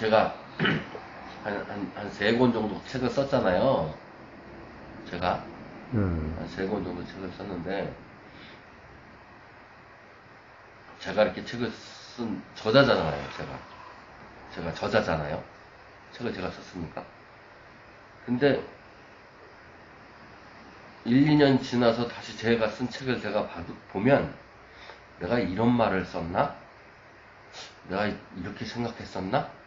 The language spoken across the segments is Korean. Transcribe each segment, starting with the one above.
제가 한 세 권 정도 책을 썼잖아요. 제가 한 세 권 정도 책을 썼는데, 제가 이렇게 책을 쓴 저자잖아요. 제가 저자잖아요. 책을 제가 썼으니까. 근데 1, 2년 지나서 다시 제가 쓴 책을 제가 보면, 내가 이런 말을 썼나? 내가 이렇게 생각했었나?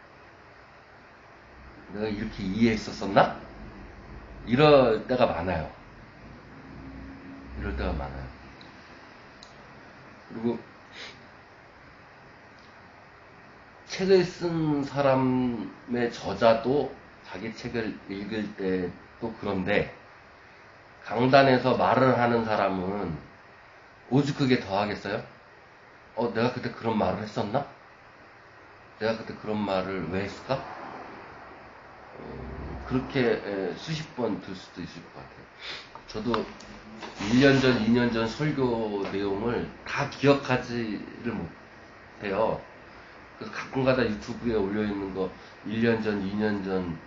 내가 이렇게 이해했었었나? 이럴 때가 많아요. 이럴 때가 많아요. 그리고 책을 쓴 사람의 저자도 자기 책을 읽을 때도 그런데, 강단에서 말을 하는 사람은 오죽 그게 더 하겠어요? 내가 그때 그런 말을 했었나? 내가 그때 그런 말을 왜 했을까? 그렇게 수십 번 들 수도 있을 것 같아요. 저도 1년 전, 2년 전 설교 내용을 다 기억하지를 못해요. 그래서 가끔가다 유튜브에 올려있는 거 1년 전, 2년 전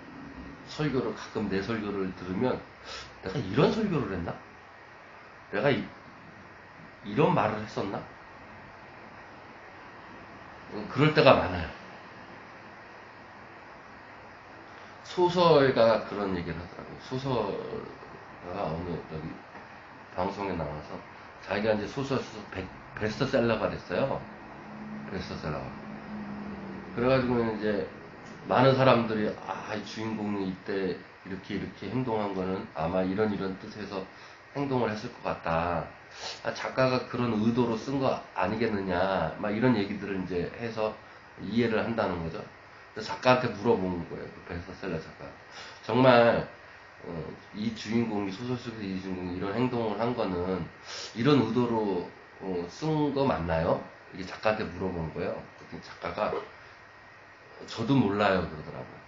설교를, 가끔 내 설교를 들으면 내가 이런 설교를 했나? 내가 이런 말을 했었나? 그럴 때가 많아요. 소설가가 그런 얘기를 하더라고요. 소설가가 어느 여기 방송에 나와서 자기가 이제 소설 써서 베스트셀러가 됐어요. 베스트셀러가. 그래가지고 이제 많은 사람들이 이 주인공이 이때 이렇게 행동한 거는 아마 이런 뜻에서 행동을 했을 것 같다. 작가가 그런 의도로 쓴 거 아니겠느냐, 막 이런 얘기들을 이제 해서 이해를 한다는 거죠. 그래서 작가한테 물어본 거예요. 그 베스트셀러 작가. 정말 이 주인공이, 소설 속에서 이 주인공이 이런 행동을 한 거는 이런 의도로 쓴 거 맞나요? 이게 작가한테 물어본 거예요. 그랬더니 작가가 저도 몰라요 그러더라고요.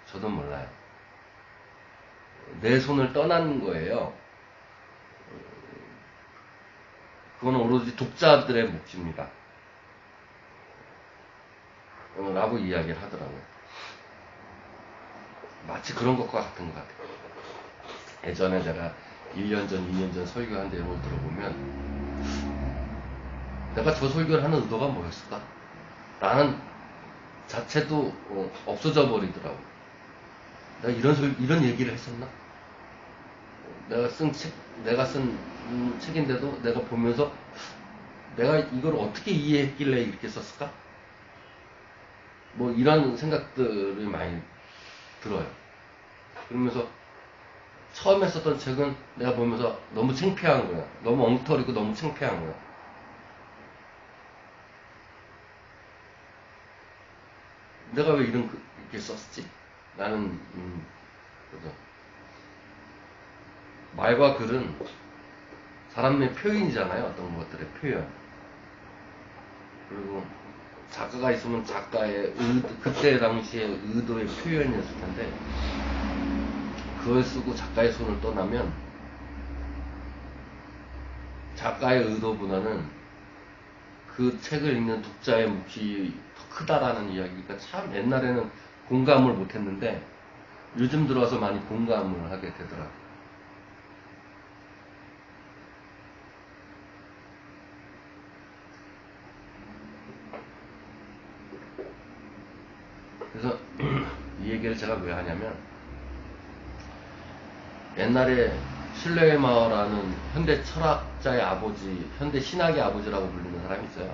저도 몰라요. 내 손을 떠난 거예요. 그건 오로지 독자들의 몫입니다. 라고 이야기를 하더라고요. 마치 그런 것과 같은 것 같아요. 예전에 제가 1년 전, 2년 전 설교한 내용을 들어보면 내가 저 설교를 하는 의도가 뭐였을까? 라는 자체도 없어져 버리더라고요. 내가 이런 얘기를 했었나? 내가 쓴 책인데도 내가 보면서 내가 이걸 어떻게 이해했길래 이렇게 썼을까? 뭐 이런 생각들이 많이 들어요. 그러면서 처음에 썼던 책은 내가 보면서 너무 창피한 거야. 너무 엉터리고 너무 창피한 거야. 내가 왜 이렇게 썼지? 나는 그죠. 말과 글은 사람의 표현이잖아요. 어떤 것들의 표현. 그리고 작가가 있으면 작가의 그때 당시의 의도의 표현이었을 텐데, 그걸 쓰고 작가의 손을 떠나면 작가의 의도보다는 그 책을 읽는 독자의 몫이 더 크다라는 이야기가 참 옛날에는 공감을 못했는데 요즘 들어와서 많이 공감을 하게 되더라고요. 그래서 이 얘기를 제가 왜 하냐면, 옛날에 실레마어라는 현대 철학자의 아버지, 현대 신학의 아버지라고 불리는 사람이 있어요.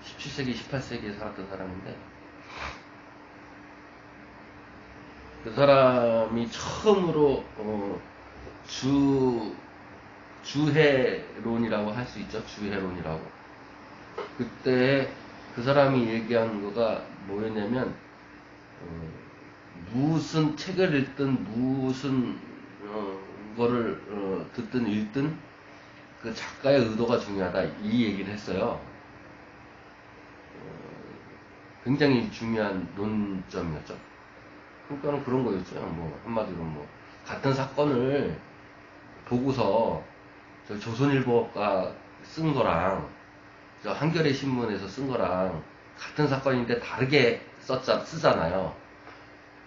17세기, 18세기에 살았던 사람인데, 그 사람이 처음으로 주해론이라고 할 수 있죠. 주해론이라고. 그때 그 사람이 얘기한 거가 뭐였냐면, 무슨 책을 읽든 무슨 거를 듣든 읽든 그 작가의 의도가 중요하다, 이 얘기를 했어요. 굉장히 중요한 논점이었죠. 그러니까는 그런 거였죠. 뭐 한마디로 뭐 같은 사건을 보고서 저 조선일보가 쓴 거랑 저 한겨레 신문에서 쓴 거랑 같은 사건인데 다르게 쓰잖아요.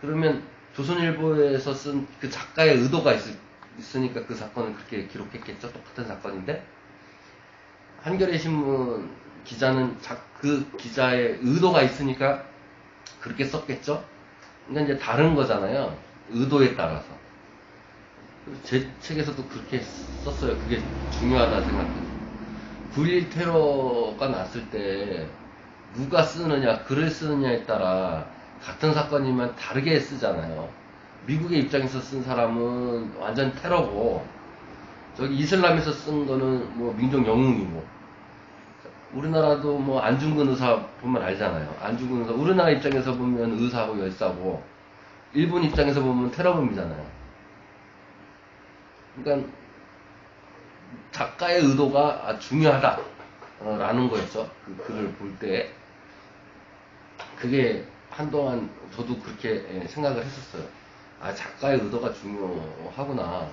그러면 조선일보에서 쓴 그 작가의 의도가 있으니까 그 사건을 그렇게 기록했겠죠. 똑같은 사건인데 한겨레 신문 기자는 그 기자의 의도가 있으니까 그렇게 썼겠죠. 근데 이제 다른 거잖아요. 의도에 따라서. 제 책에서도 그렇게 썼어요. 그게 중요하다 생각해요. 9.11 테러가 났을 때 누가 쓰느냐, 글을 쓰느냐에 따라 같은 사건이면 다르게 쓰잖아요. 미국의 입장에서 쓴 사람은 완전 테러고, 저기 이슬람에서 쓴 거는 뭐 민족 영웅이고, 우리나라도 뭐 안중근 의사 보면 알잖아요. 안중근 의사, 우리나라 입장에서 보면 의사고 열사고, 일본 입장에서 보면 테러범이잖아요. 그러니까 작가의 의도가 중요하다라는 거였죠. 그 글을 볼 때. 그게 한동안 저도 그렇게 생각을 했었어요. 아, 작가의 의도가 중요하구나.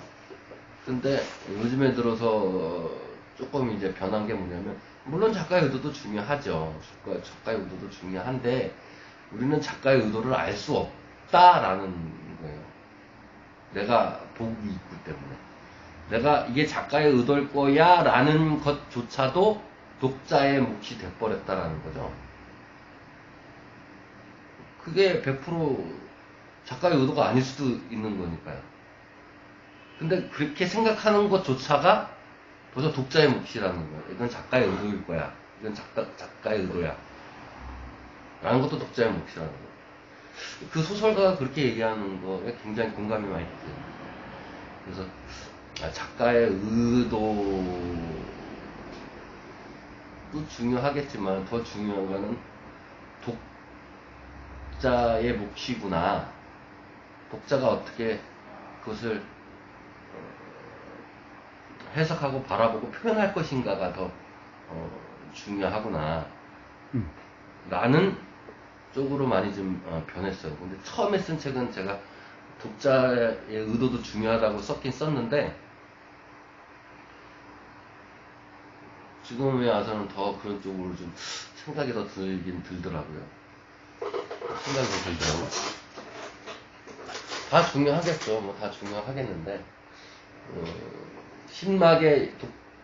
근데 요즘에 들어서 조금 이제 변한 게 뭐냐면, 물론 작가의 의도도 중요하죠. 작가의 의도도 중요한데, 우리는 작가의 의도를 알 수 없다라는 거예요. 내가 보기 있기 때문에. 내가 이게 작가의 의도일 거야 라는 것조차도 독자의 몫이 돼버렸다라는 거죠. 그게 100% 작가의 의도가 아닐 수도 있는 거니까요. 근데 그렇게 생각하는 것조차가 벌써 독자의 몫이라는 거예요. 이건 작가의 의도일 거야. 이건 작가의 의도야. 라는 것도 독자의 몫이라는 거예요. 그 소설가가 그렇게 얘기하는 거에 굉장히 공감이 많이 돼요. 그래서 작가의 의도도 중요하겠지만 더 중요한 거는 독자의 몫이구나. 독자가 어떻게 그것을 해석하고 바라보고 표현할 것인가가 더 중요하구나. 라는 쪽으로 많이 좀 변했어요. 근데 처음에 쓴 책은 제가 독자의 의도도 중요하다고 썼긴 썼는데, 지금에 와서는 더 그런 쪽으로 좀 생각이 더 들더라고요. 생각이 더 들더라고요. 다 중요하겠죠. 뭐 다 중요하겠는데, 심하게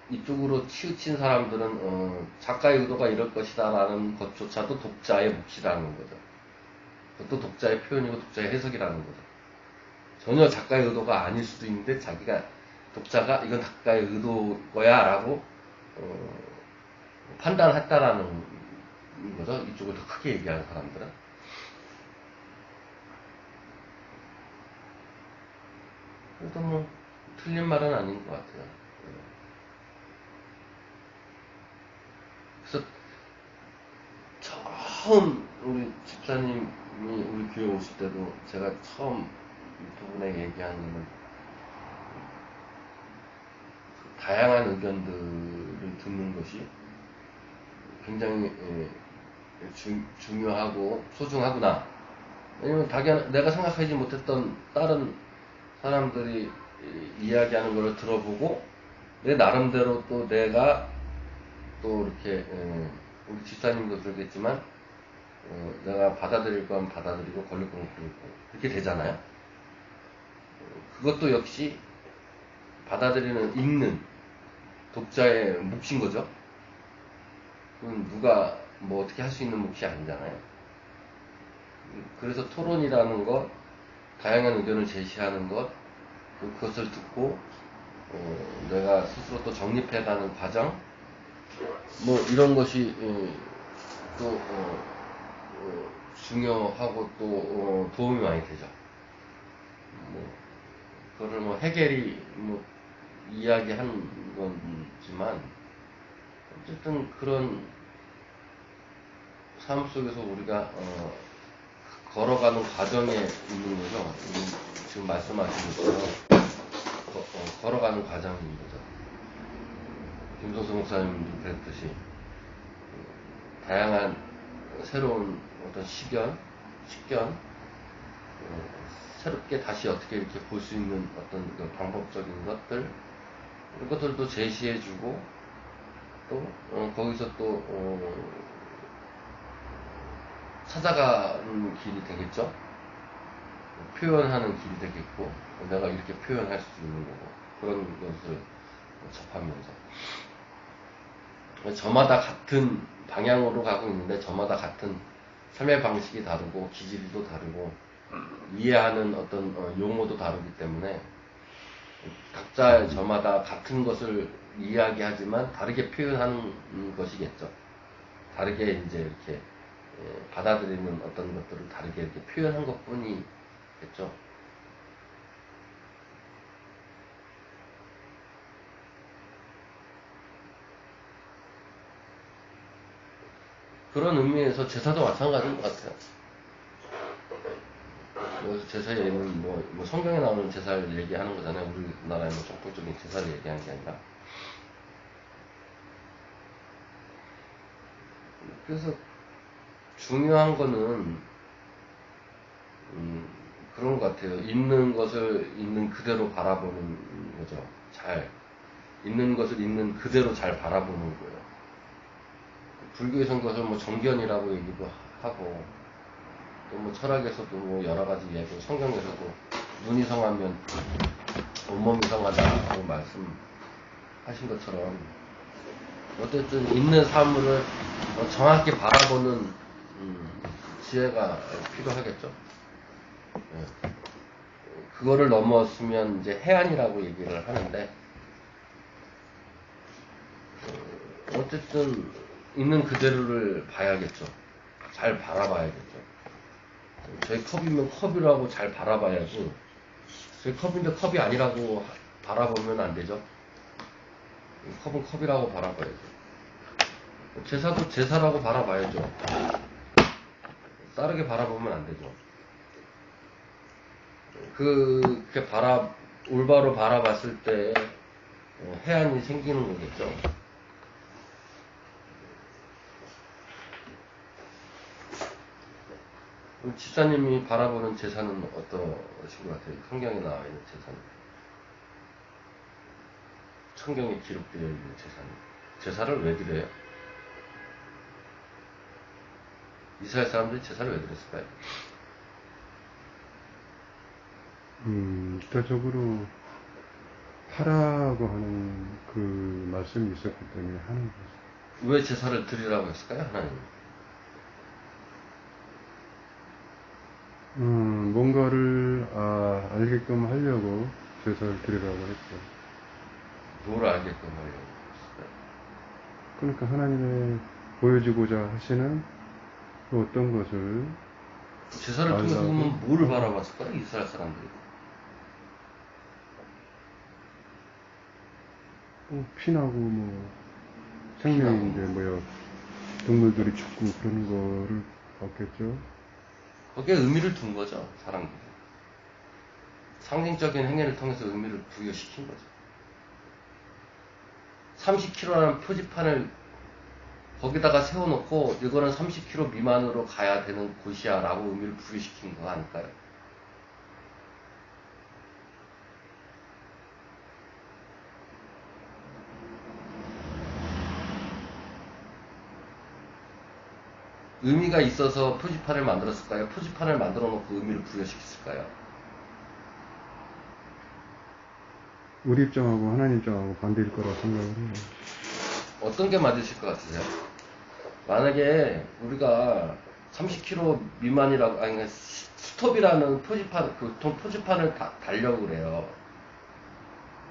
이쪽으로 치우친 사람들은 작가의 의도가 이럴 것이다 라는 것조차도 독자의 몫이라는 거죠. 그것도 독자의 표현이고 독자의 해석이라는 거죠. 전혀 작가의 의도가 아닐 수도 있는데 독자가 이건 작가의 의도일 거야 라고 판단했다라는 거죠. 이쪽을 더 크게 얘기하는 사람들은. 그래도 뭐 틀린 말은 아닌 것 같아요. 그래서 처음 우리 집사님이 우리 교회 오실 때도 제가 처음 두 분에게 얘기하는 거는 다양한 의견들을 듣는 것이 굉장히 중요하고 소중하구나. 왜냐면 내가 생각하지 못했던 다른 사람들이 이야기하는 걸 들어보고 내 나름대로 또 내가 또 이렇게 우리 집사님도 그러겠지만 내가 받아들일 건 받아들이고 걸릴 건 걸리고 그렇게 되잖아요. 그것도 역시 받아들이는 읽는 독자의 몫인 거죠. 그건 누가 뭐 어떻게 할 수 있는 몫이 아니잖아요. 그래서 토론이라는 것, 다양한 의견을 제시하는 것, 그것을 듣고 내가 스스로 또 정립해가는 과정, 뭐 이런 것이 또 중요하고 또 도움이 많이 되죠. 뭐 그거를 뭐 해결이 뭐 이야기한 거지만 어쨌든 그런 삶 속에서 우리가 걸어가는 과정에 있는 거죠. 지금 말씀하신 것처럼 걸어가는 과정인 거죠. 김성수 목사님도 그랬듯이 다양한 새로운 어떤 식견, 새롭게 다시 어떻게 이렇게 볼 수 있는 어떤 그 방법적인 것들, 이런 것들도 제시해주고 또 거기서 또 찾아가는 길이 되겠죠. 표현하는 길이 되겠고, 내가 이렇게 표현할 수 있는 거고, 그런 것을 접하면서 저마다 같은 방향으로 가고 있는데 저마다 같은 삶의 방식이 다르고 기질도 다르고 이해하는 어떤 용어도 다르기 때문에 각자 저마다 같은 것을 이야기하지만 다르게 표현하는 것이겠죠. 다르게 이제 이렇게 받아들이는 어떤 것들을 다르게 이렇게 표현한 것 뿐이겠죠. 그런 의미에서 제사도 마찬가지인 것 같아요. 그래서 제사에는 뭐 성경에 나오는 제사를 얘기하는 거잖아요. 우리나라의 뭐 정통적인 제사를 얘기하는 게 아니라. 그래서 중요한 거는 그런 것 같아요. 있는 것을 있는 그대로 바라보는 거죠. 있는 것을 있는 그대로 잘 바라보는 거예요. 불교에서는 그것을 뭐 정견이라고 얘기도 하고, 또 뭐 철학에서도 뭐 여러 가지 이야기, 성경에서도 눈이 성하면 온몸이 성하다고 말씀하신 것처럼, 어쨌든 있는 사물을 정확히 바라보는 지혜가 필요하겠죠. 예. 그거를 넘었으면 이제 해안이라고 얘기를 하는데, 어쨌든 있는 그대로를 봐야겠죠. 잘 바라봐야겠죠. 저희 컵이면 컵이라고 잘 바라봐야지, 저희 컵인데 컵이 아니라고 바라보면 안 되죠. 컵은 컵이라고 바라봐야죠. 제사도 제사라고 바라봐야죠. 다르게 바라보면 안 되죠. 그렇게 올바로 바라봤을 때 해안이 생기는 거겠죠. 집사님이 바라보는 제사는 어떠신 것 같아요? 성경에 나와 있는 제사는. 성경에 기록되어 있는 제사는. 제사를 왜 드려요? 이스라엘 사람들이 제사를 왜 드렸을까요? 일차적으로 하라고 하는 그 말씀이 있었기 때문에 하는 거죠. 왜 제사를 드리라고 했을까요? 하나님. 뭔가를 알게끔 하려고 제사를 드리라고 했죠. 뭘 알게끔 하려고 했을까요? 그러니까 하나님의 보여주고자 하시는 그 어떤 것을 제사를 통해서 그러면 뭐를 바라봤을까요? 이스라엘 사람들이. 피나고 뭐 생명인데 뭐야 동물들이 죽고 그런 거를 봤겠죠. 거기에 의미를 둔 거죠, 사람들이. 상징적인 행위를 통해서 의미를 부여시킨 거죠. 30kg라는 표지판을 거기다가 세워놓고 이거는 30kg 미만으로 가야 되는 곳이야 라고 의미를 부여시킨 거 아닐까요? 의미가 있어서 표지판을 만들었을까요? 표지판을 만들어 놓고 의미를 부여시켰을까요? 우리 입장하고 하나님 입장하고 반대일 거라고 생각을 해요. 어떤 게 맞으실 것 같으세요? 만약에 우리가 30kg 미만이라고, 아니, 스톱이라는 표지판을 달려고 그래요.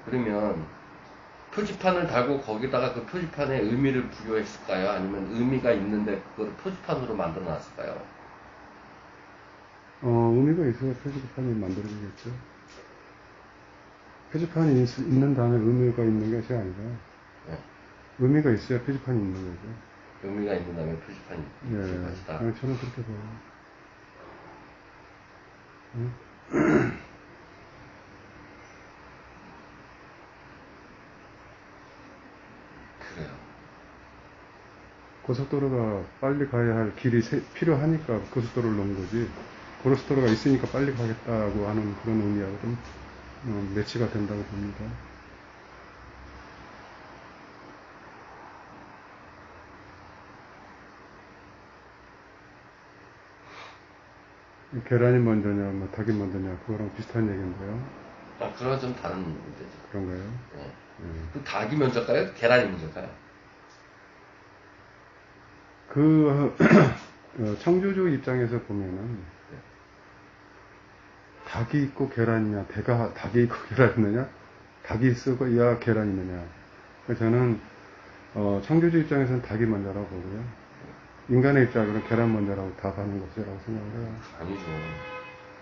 그러면 표지판을 달고 거기다가 그 표지판에 의미를 부여했을까요? 아니면 의미가 있는데 그걸 표지판으로 만들어 놨을까요? 의미가 있어야 표지판이 만들어지겠죠. 표지판이 있는 다음에 의미가 있는 것이 아니라 네. 의미가 있어야 표지판이 있는 거죠. 의미가 있는 다음에 표지판이 있을 것이다. 저는 그렇게 봐요. 그래요. 고속도로가 빨리 가야 할 길이 필요하니까 고속도로를 놓은 거지. 고속도로가 있으니까 빨리 가겠다고 하는 그런 의미하고 좀 매치가 된다고 봅니다. 계란이 먼저냐, 뭐 닭이 먼저냐, 그거랑 비슷한 얘기인데요. 아, 그건 좀 다른 문제죠. 그런가요? 네. 예. 그 닭이 먼저일까요? 계란이 먼저일까요? 그 창조주 입장에서 보면은 닭이 있고 계란이냐, 닭이 있고 계란이 있느냐, 닭이 있어야 계란이 있느냐. 그래서 저는 창조주 입장에서는 닭이 먼저라고 보고요. 인간의 입장으로는 계란 먼저라고 답하는 것이라고 생각을 해요. 아니죠.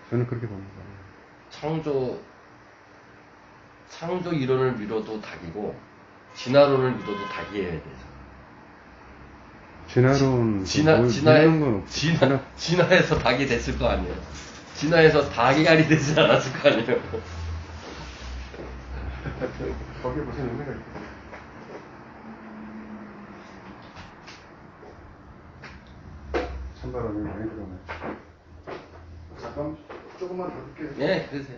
저는 그렇게 봅니다. 창조 이론을 믿어도 닭이고, 진화론을 믿어도 닭이어야 되죠. 진화론, 믿는 건 없죠. 진화해서 닭이 됐을 거 아니에요. 진화해서 닭이 알이 되지 않았을 거 아니에요. 거기에 무슨 의미가 있겠어요? 찬바람이 많이 들어오네. 잠깐 조금만 더 듣게. 네, 그러세요.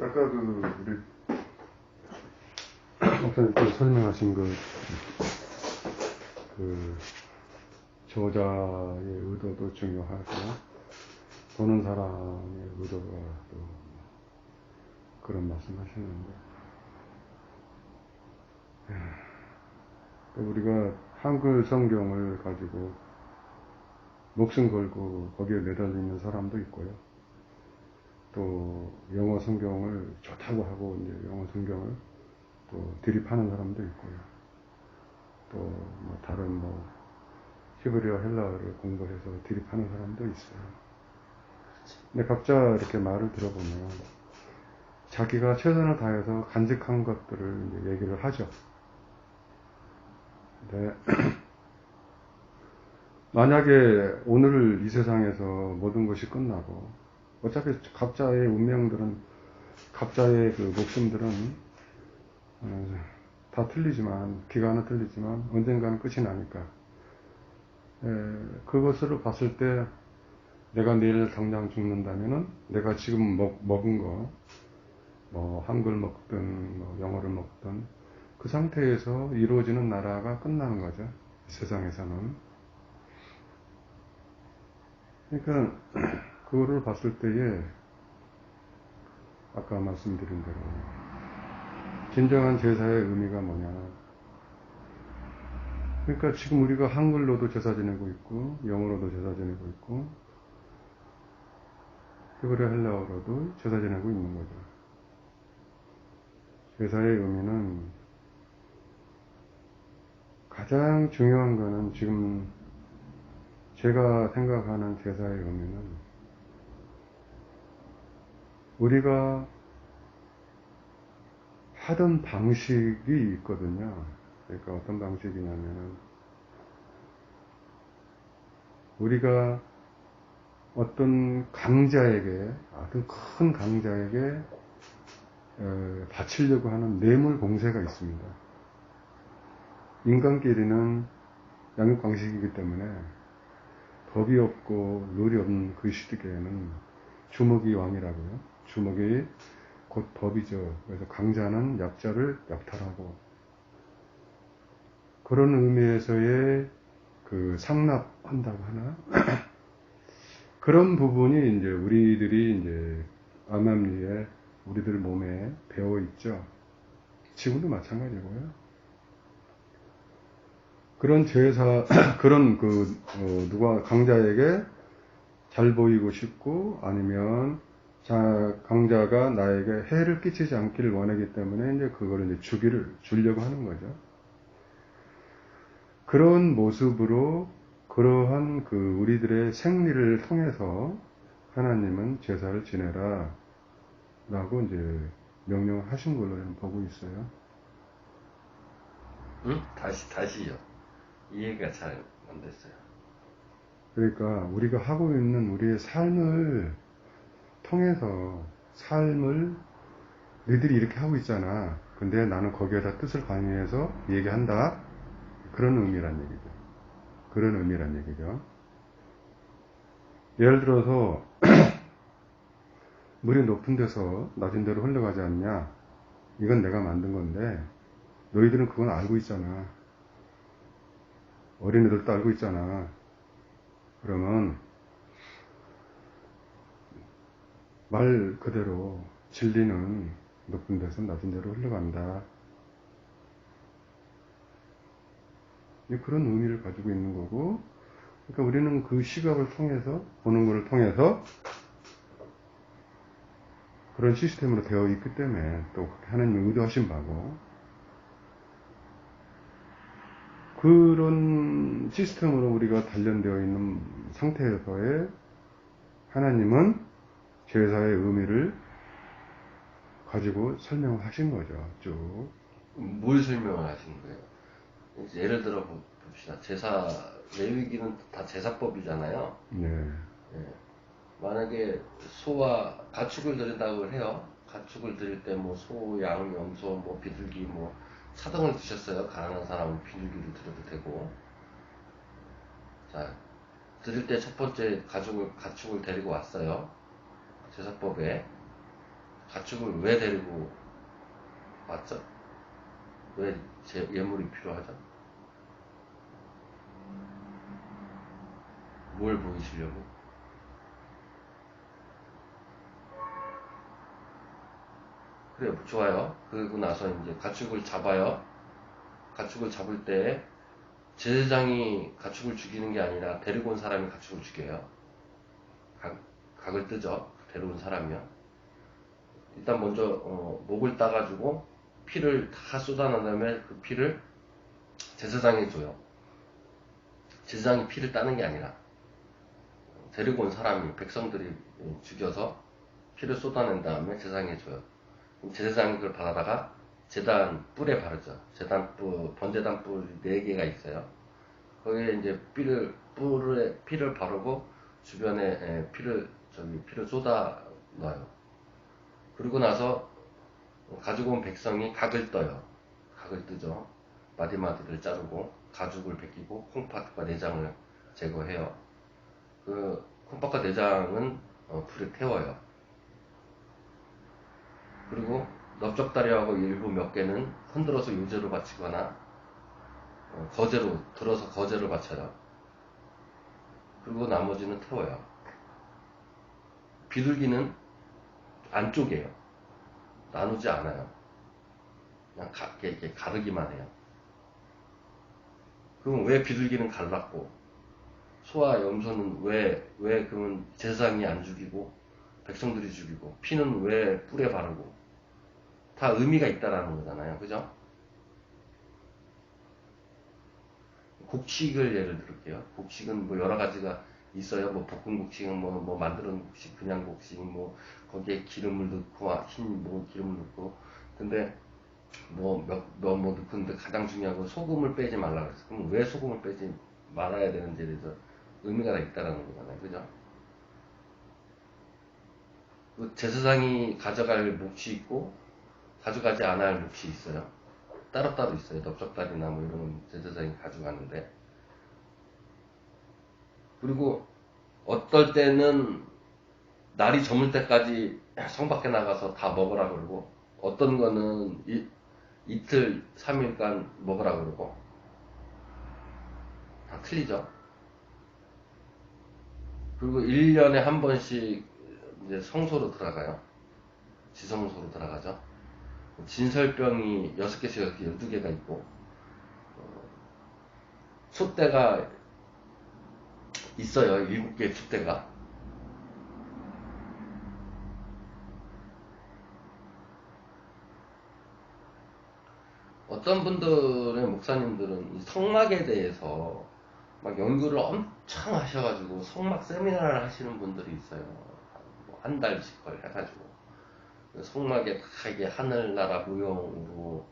아까 우리 목사님께서 설명하신 저자의 의도도 중요하고 보는 사람의 의도가 또 그런 말씀 하시는데 우리가 한글 성경을 가지고 목숨 걸고 거기에 매달리는 사람도 있고요. 또 영어 성경을 좋다고 하고 이제 영어 성경을 또 드립하는 사람도 있고요. 또 뭐 다른 히브리어 헬라어를 공부해서 드립하는 사람도 있어요. 근데 각자 이렇게 말을 들어보면 자기가 최선을 다해서 간직한 것들을 이제 얘기를 하죠. 근데 만약에 오늘 이 세상에서 모든 것이 끝나고 어차피 각자의 운명들은 각자의 그 목숨들은 다 틀리지만 기간은 틀리지만 언젠가는 끝이 나니까 그것으로 봤을 때 내가 내일 당장 죽는다면은 내가 지금 먹은 거 한글 먹든 영어를 먹든 그 상태에서 이루어지는 나라가 끝나는 거죠. 세상에서는. 그러니까 그거를 봤을 때에 아까 말씀드린 대로 진정한 제사의 의미가 뭐냐. 그러니까 지금 우리가 한글로도 제사 지내고 있고 영어로도 제사 지내고 있고 히브리 헬라어로도 제사 지내고 있는 거죠. 제사의 의미는 가장 중요한 거는 지금 제가 생각하는 제사의 의미는 우리가 하던 방식이 있거든요. 그러니까 어떤 방식이냐면은 우리가 어떤 강자에게 아주 큰 강자에게 바치려고 하는 뇌물 공세가 있습니다. 인간끼리는 양육 방식이기 때문에 법이 없고 룰이 없는 그 시대에는 주먹이 왕이라고요. 주먹이 곧 법이죠. 그래서 강자는 약자를 약탈하고 그런 의미에서의 그 상납한다고 하나? 그런 부분이 이제 우리들이 이제 암암리에 우리들 몸에 배어 있죠. 지금도 마찬가지고요. 그런 제사, 그런 누가 강자에게 잘 보이고 싶고 아니면 강자가 나에게 해를 끼치지 않기를 원하기 때문에 이제 그거를 이제 주려고 하는 거죠. 그런 모습으로 그러한 우리들의 생리를 통해서 하나님은 제사를 지내라 라고 이제 명령하신 걸로 저는 보고 있어요. 응? 다시요. 이해가 잘 안 됐어요. 그러니까 우리가 하고 있는 우리의 삶을 통해서 삶을 너희들이 이렇게 하고 있잖아. 근데 나는 거기에다 뜻을 가미해서 얘기한다. 그런 의미란 얘기죠. 그런 의미란 얘기죠. 예를 들어서 물이 높은 데서 낮은 데로 흘러가지 않냐. 이건 내가 만든 건데 너희들은 그건 알고 있잖아. 어린애들도 알고 있잖아. 그러면 말 그대로 진리는 높은 데서 낮은 데로 흘러간다. 그런 의미를 가지고 있는 거고, 그러니까 우리는 그 시각을 통해서, 보는 것을 통해서 그런 시스템으로 되어 있기 때문에 또 하나님이 의도하신 바고, 그런 시스템으로 우리가 단련되어 있는 상태에서의 하나님은 제사의 의미를 가지고 설명을 하신 거죠. 쭉. 뭘 설명을 하신 거예요? 예를 들어 봅시다. 제사, 레위기는 다 제사법이잖아요. 네. 예. 만약에 소와 가축을 드린다고 해요. 가축을 드릴 때 뭐 소, 양, 염소, 뭐 비둘기, 뭐 사등을 드셨어요. 가난한 사람은 비둘기를 드려도 되고. 자, 드릴 때 첫 번째 가축을 데리고 왔어요. 제사법에. 가축을 왜 데리고 왔죠? 왜 예물이 필요하죠? 뭘 보이시려고? 그래요. 좋아요. 그러고 나서 이제 가축을 잡아요. 가축을 잡을 때 제사장이 가축을 죽이는 게 아니라 데리고 온 사람이 가축을 죽여요. 각을 뜨죠. 데려온 사람이요. 일단 먼저 목을 따가지고 피를 다 쏟아낸 다음에 그 피를 제사장에 줘요. 제사장이 피를 따는 게 아니라 데리고 온 사람이, 백성들이 죽여서 피를 쏟아낸 다음에 제사장에 줘요. 제사장이 그걸 받아다가 제단 뿔에 바르죠. 제단 뿔, 번제단 뿔 4개가 있어요. 거기에 이제 피를 바르고 주변에 피를 쏟아 넣어요. 그리고 나서 가지고 온 백성이 각을 떠요. 각을 뜨죠. 마디마디를 자르고 가죽을 벗기고 콩팥과 내장을 제거해요. 그 콩팥과 내장은 불에 태워요. 그리고 넓적다리하고 일부 몇 개는 흔들어서 요제로 바치거나 거제로 들어서 거제로 바쳐요. 그리고 나머지는 태워요. 비둘기는 안쪽이에요. 나누지 않아요. 그냥 이렇게 가르기만 해요. 그럼 왜 비둘기는 갈랐고 소와 염소는 왜 그러면 제사장이 안 죽이고 백성들이 죽이고 피는 왜 뿔에 바르고 다 의미가 있다라는 거잖아요. 그죠? 곡식을 예를 들을게요. 곡식은 뭐 여러 가지가 있어요. 뭐 볶은 곡식은 뭐 만드는 곡식, 그냥 곡식, 뭐 거기에 기름을 넣고 흰 기름을 넣고. 근데 뭐 넣고. 가장 중요한 건 소금을 빼지 말라 그랬어. 그럼 왜 소금을 빼지 말아야 되는지에 대해서 의미가 다 있다라는 거잖아요. 그죠? 그 제사장이 가져갈 몫이 있고 가져가지 않아야 할 몫이 있어요. 따로따로 있어요. 넓적다리나 뭐 이런 건 제사장이 가져가는데. 그리고 어떨 때는 날이 저물 때까지 성 밖에 나가서 다 먹으라 그러고, 어떤 거는 이틀, 3일간 먹으라 그러고, 다 틀리죠. 그리고 1년에 한 번씩 이제 성소로 들어가요. 지성소로 들어가죠. 진설병이 6개씩 12개가 있고, 숫대가 있어요. 7개의 숫대가. 어떤 분들의 목사님들은 이 성막에 대해서 막 연구를 엄청 하셔가지고 성막 세미나를 하시는 분들이 있어요. 뭐 한 달씩 걸 해가지고 성막에 다 이게 하늘나라 모형으로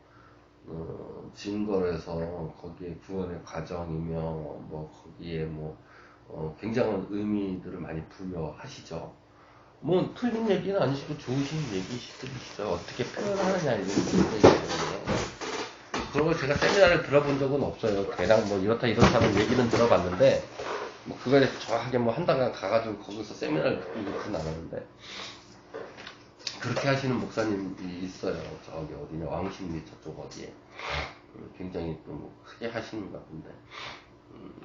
증거해서 거기에 구원의 과정이며 뭐 거기에 뭐 굉장한 의미들을 많이 부여하시죠. 뭐 틀린 얘기는 아니시고 좋으신 얘기들이시죠. 어떻게 표현하느냐 이런 얘기거든요. 그런 걸 제가 세미나를 들어본 적은 없어요. 대략 뭐 이렇다는 얘기는 들어봤는데 뭐 그거에 대해서 정확하게 뭐 한 달간 가가지고 거기서 세미나를 듣고 그러진 않았는데, 그렇게 하시는 목사님이 있어요. 저기 어디냐, 왕십리 저쪽 어디에. 굉장히 또 크게 하시는가 본데.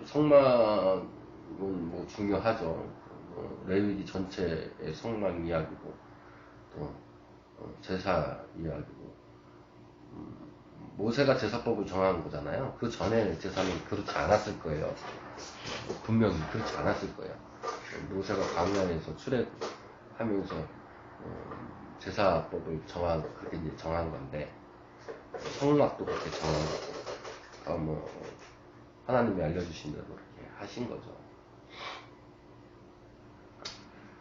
성막은 뭐 중요하죠. 레위기 전체의 성막 이야기고, 또 제사 이야기고. 모세가 제사법을 정한 거잖아요. 그 전에 제사는 그렇지 않았을 거예요. 분명히 그렇지 않았을 거예요. 모세가 광야에서 출애하면서 제사법을 그렇게 이제 정한 건데, 성막도 그렇게 정한 거고, 뭐 하나님이 알려주신 대로 그렇게 하신 거죠.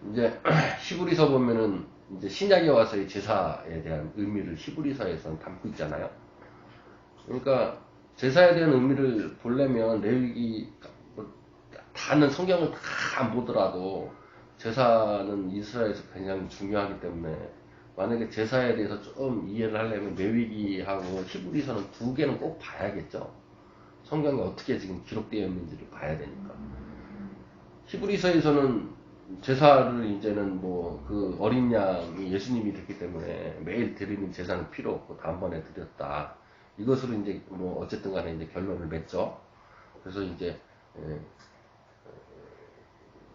이제 히브리서 보면은 이제 신약에 와서의 제사에 대한 의미를 히브리서에서는 담고 있잖아요. 그러니까 제사에 대한 의미를 보려면 레위기 다는 성경을 다 안 보더라도 제사는 이스라엘에서 굉장히 중요하기 때문에 만약에 제사에 대해서 좀 이해를 하려면 레위기하고 히브리서는 두 개는 꼭 봐야겠죠. 성경이 어떻게 지금 기록되어 있는지를 봐야 되니까. 히브리서에서는 제사를 이제는 뭐 그 어린 양이 예수님이 됐기 때문에 매일 드리는 제사는 필요 없고 다음번에 드렸다. 이것으로 이제 뭐 어쨌든 간에 이제 결론을 맺죠. 그래서 이제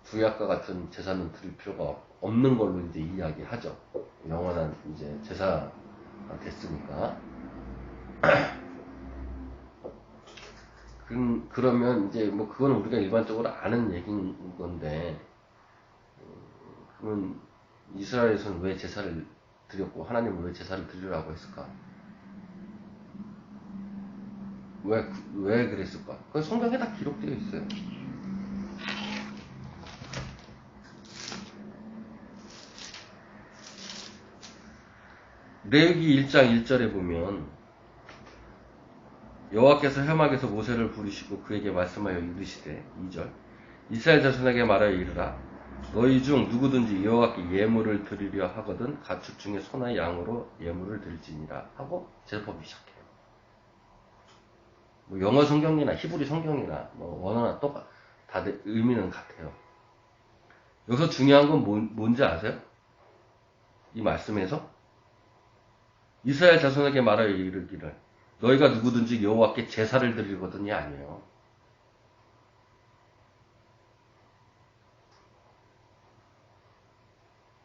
구약과 같은 제사는 드릴 필요가 없는 걸로 이제 이야기하죠. 영원한 이제 제사가 됐으니까. 그러면 이제 뭐 그거는 우리가 일반적으로 아는 얘기인 건데, 그러면 이스라엘에서는 왜 제사를 드렸고 하나님은 왜 제사를 드리라고 했을까? 왜 그랬을까? 그건 성경에 다 기록되어 있어요. 레위기 1장 1절에 보면 여호와께서 회막에서 모세를 부르시고 그에게 말씀하여 이르시되 2절 이스라엘 자손에게 말하여 이르라 너희 중 누구든지 여호와께 예물을 드리려 하거든 가축 중에 소나 양으로 예물을 드릴지니라 하고 제사법이 시작해요. 뭐 영어 성경이나 히브리 성경이나 뭐 원어나 다들 의미는 같아요. 여기서 중요한 건 뭔지 아세요? 이 말씀에서 이스라엘 자손에게 말하여 이르기를 너희가 누구든지 여호와께 제사를 드리거든이 아니에요.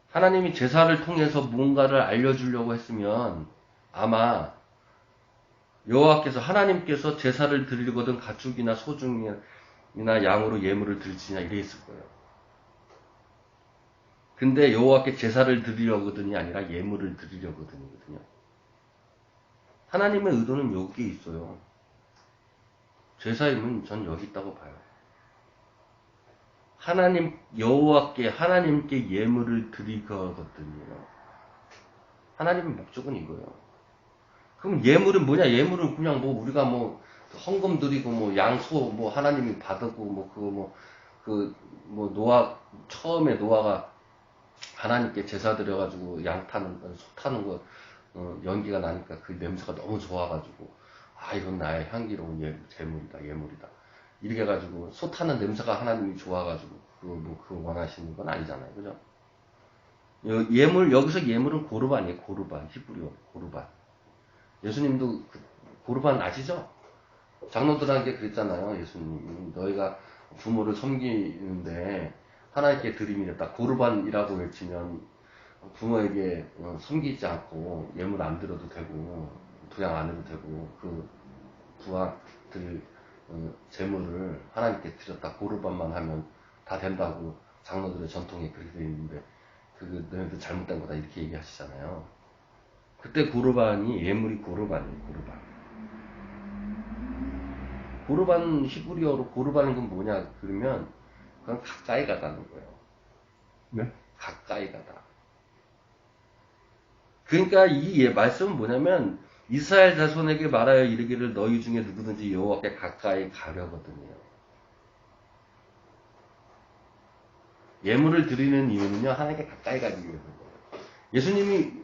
하나님이 제사를 통해서 무언가를 알려주려고 했으면 아마 여호와께서 하나님께서 제사를 드리거든 가축이나 소중이나 양으로 예물을 드릴지냐 이랬을 거예요. 근데 여호와께 제사를 드리려거든이 아니라 예물을 드리려거든이거든요. 하나님의 의도는 여기에 있어요. 제사임은 전 여기 있다고 봐요. 여호와께 하나님께 예물을 드리거든요. 하나님의 목적은 이거예요. 그럼 예물은 뭐냐? 예물은 그냥 뭐 우리가 뭐 헌금 드리고 뭐 양소 뭐 하나님이 받고 처음에 노아가 하나님께 제사 드려가지고 양 타는 소 타는 거 연기가 나니까 그 냄새가 너무 좋아가지고 이건 나의 향기로운 예물이다 이렇게 해가지고 소 타는 냄새가 하나님이 좋아가지고 그거 원하시는 건 아니잖아요, 그죠? 여기서 예물은 고르반이에요. 고르반 히브리어 고르반. 예수님도 고르반 아시죠? 장로들한테 그랬잖아요. 예수님 너희가 부모를 섬기는데 하나님께 드림이 딱 고르반이라고 외치면 부모에게 섬기지 않고 예물 안 드려도 되고 도양 안 해도 되고 그 부하 드릴 재물을 하나님께 드렸다 고르반만 하면 다 된다고 장로들의 전통에 그렇게 되어 있는데 너희들 잘못된 거다 이렇게 얘기하시잖아요. 그때 고르반이 예물이 고르반이에요. 고르반 히브리어로 고르반은 건 뭐냐 그러면 그건 가까이 가다는 거예요. 네? 가까이 가다. 그러니까 이 말씀은 뭐냐면 이스라엘 자손에게 말하여 이르기를 너희 중에 누구든지 여호와께 가까이 가려거든요. 예물을 드리는 이유는요 하나님께 가까이 가기 위해서인 거예요. 예수님이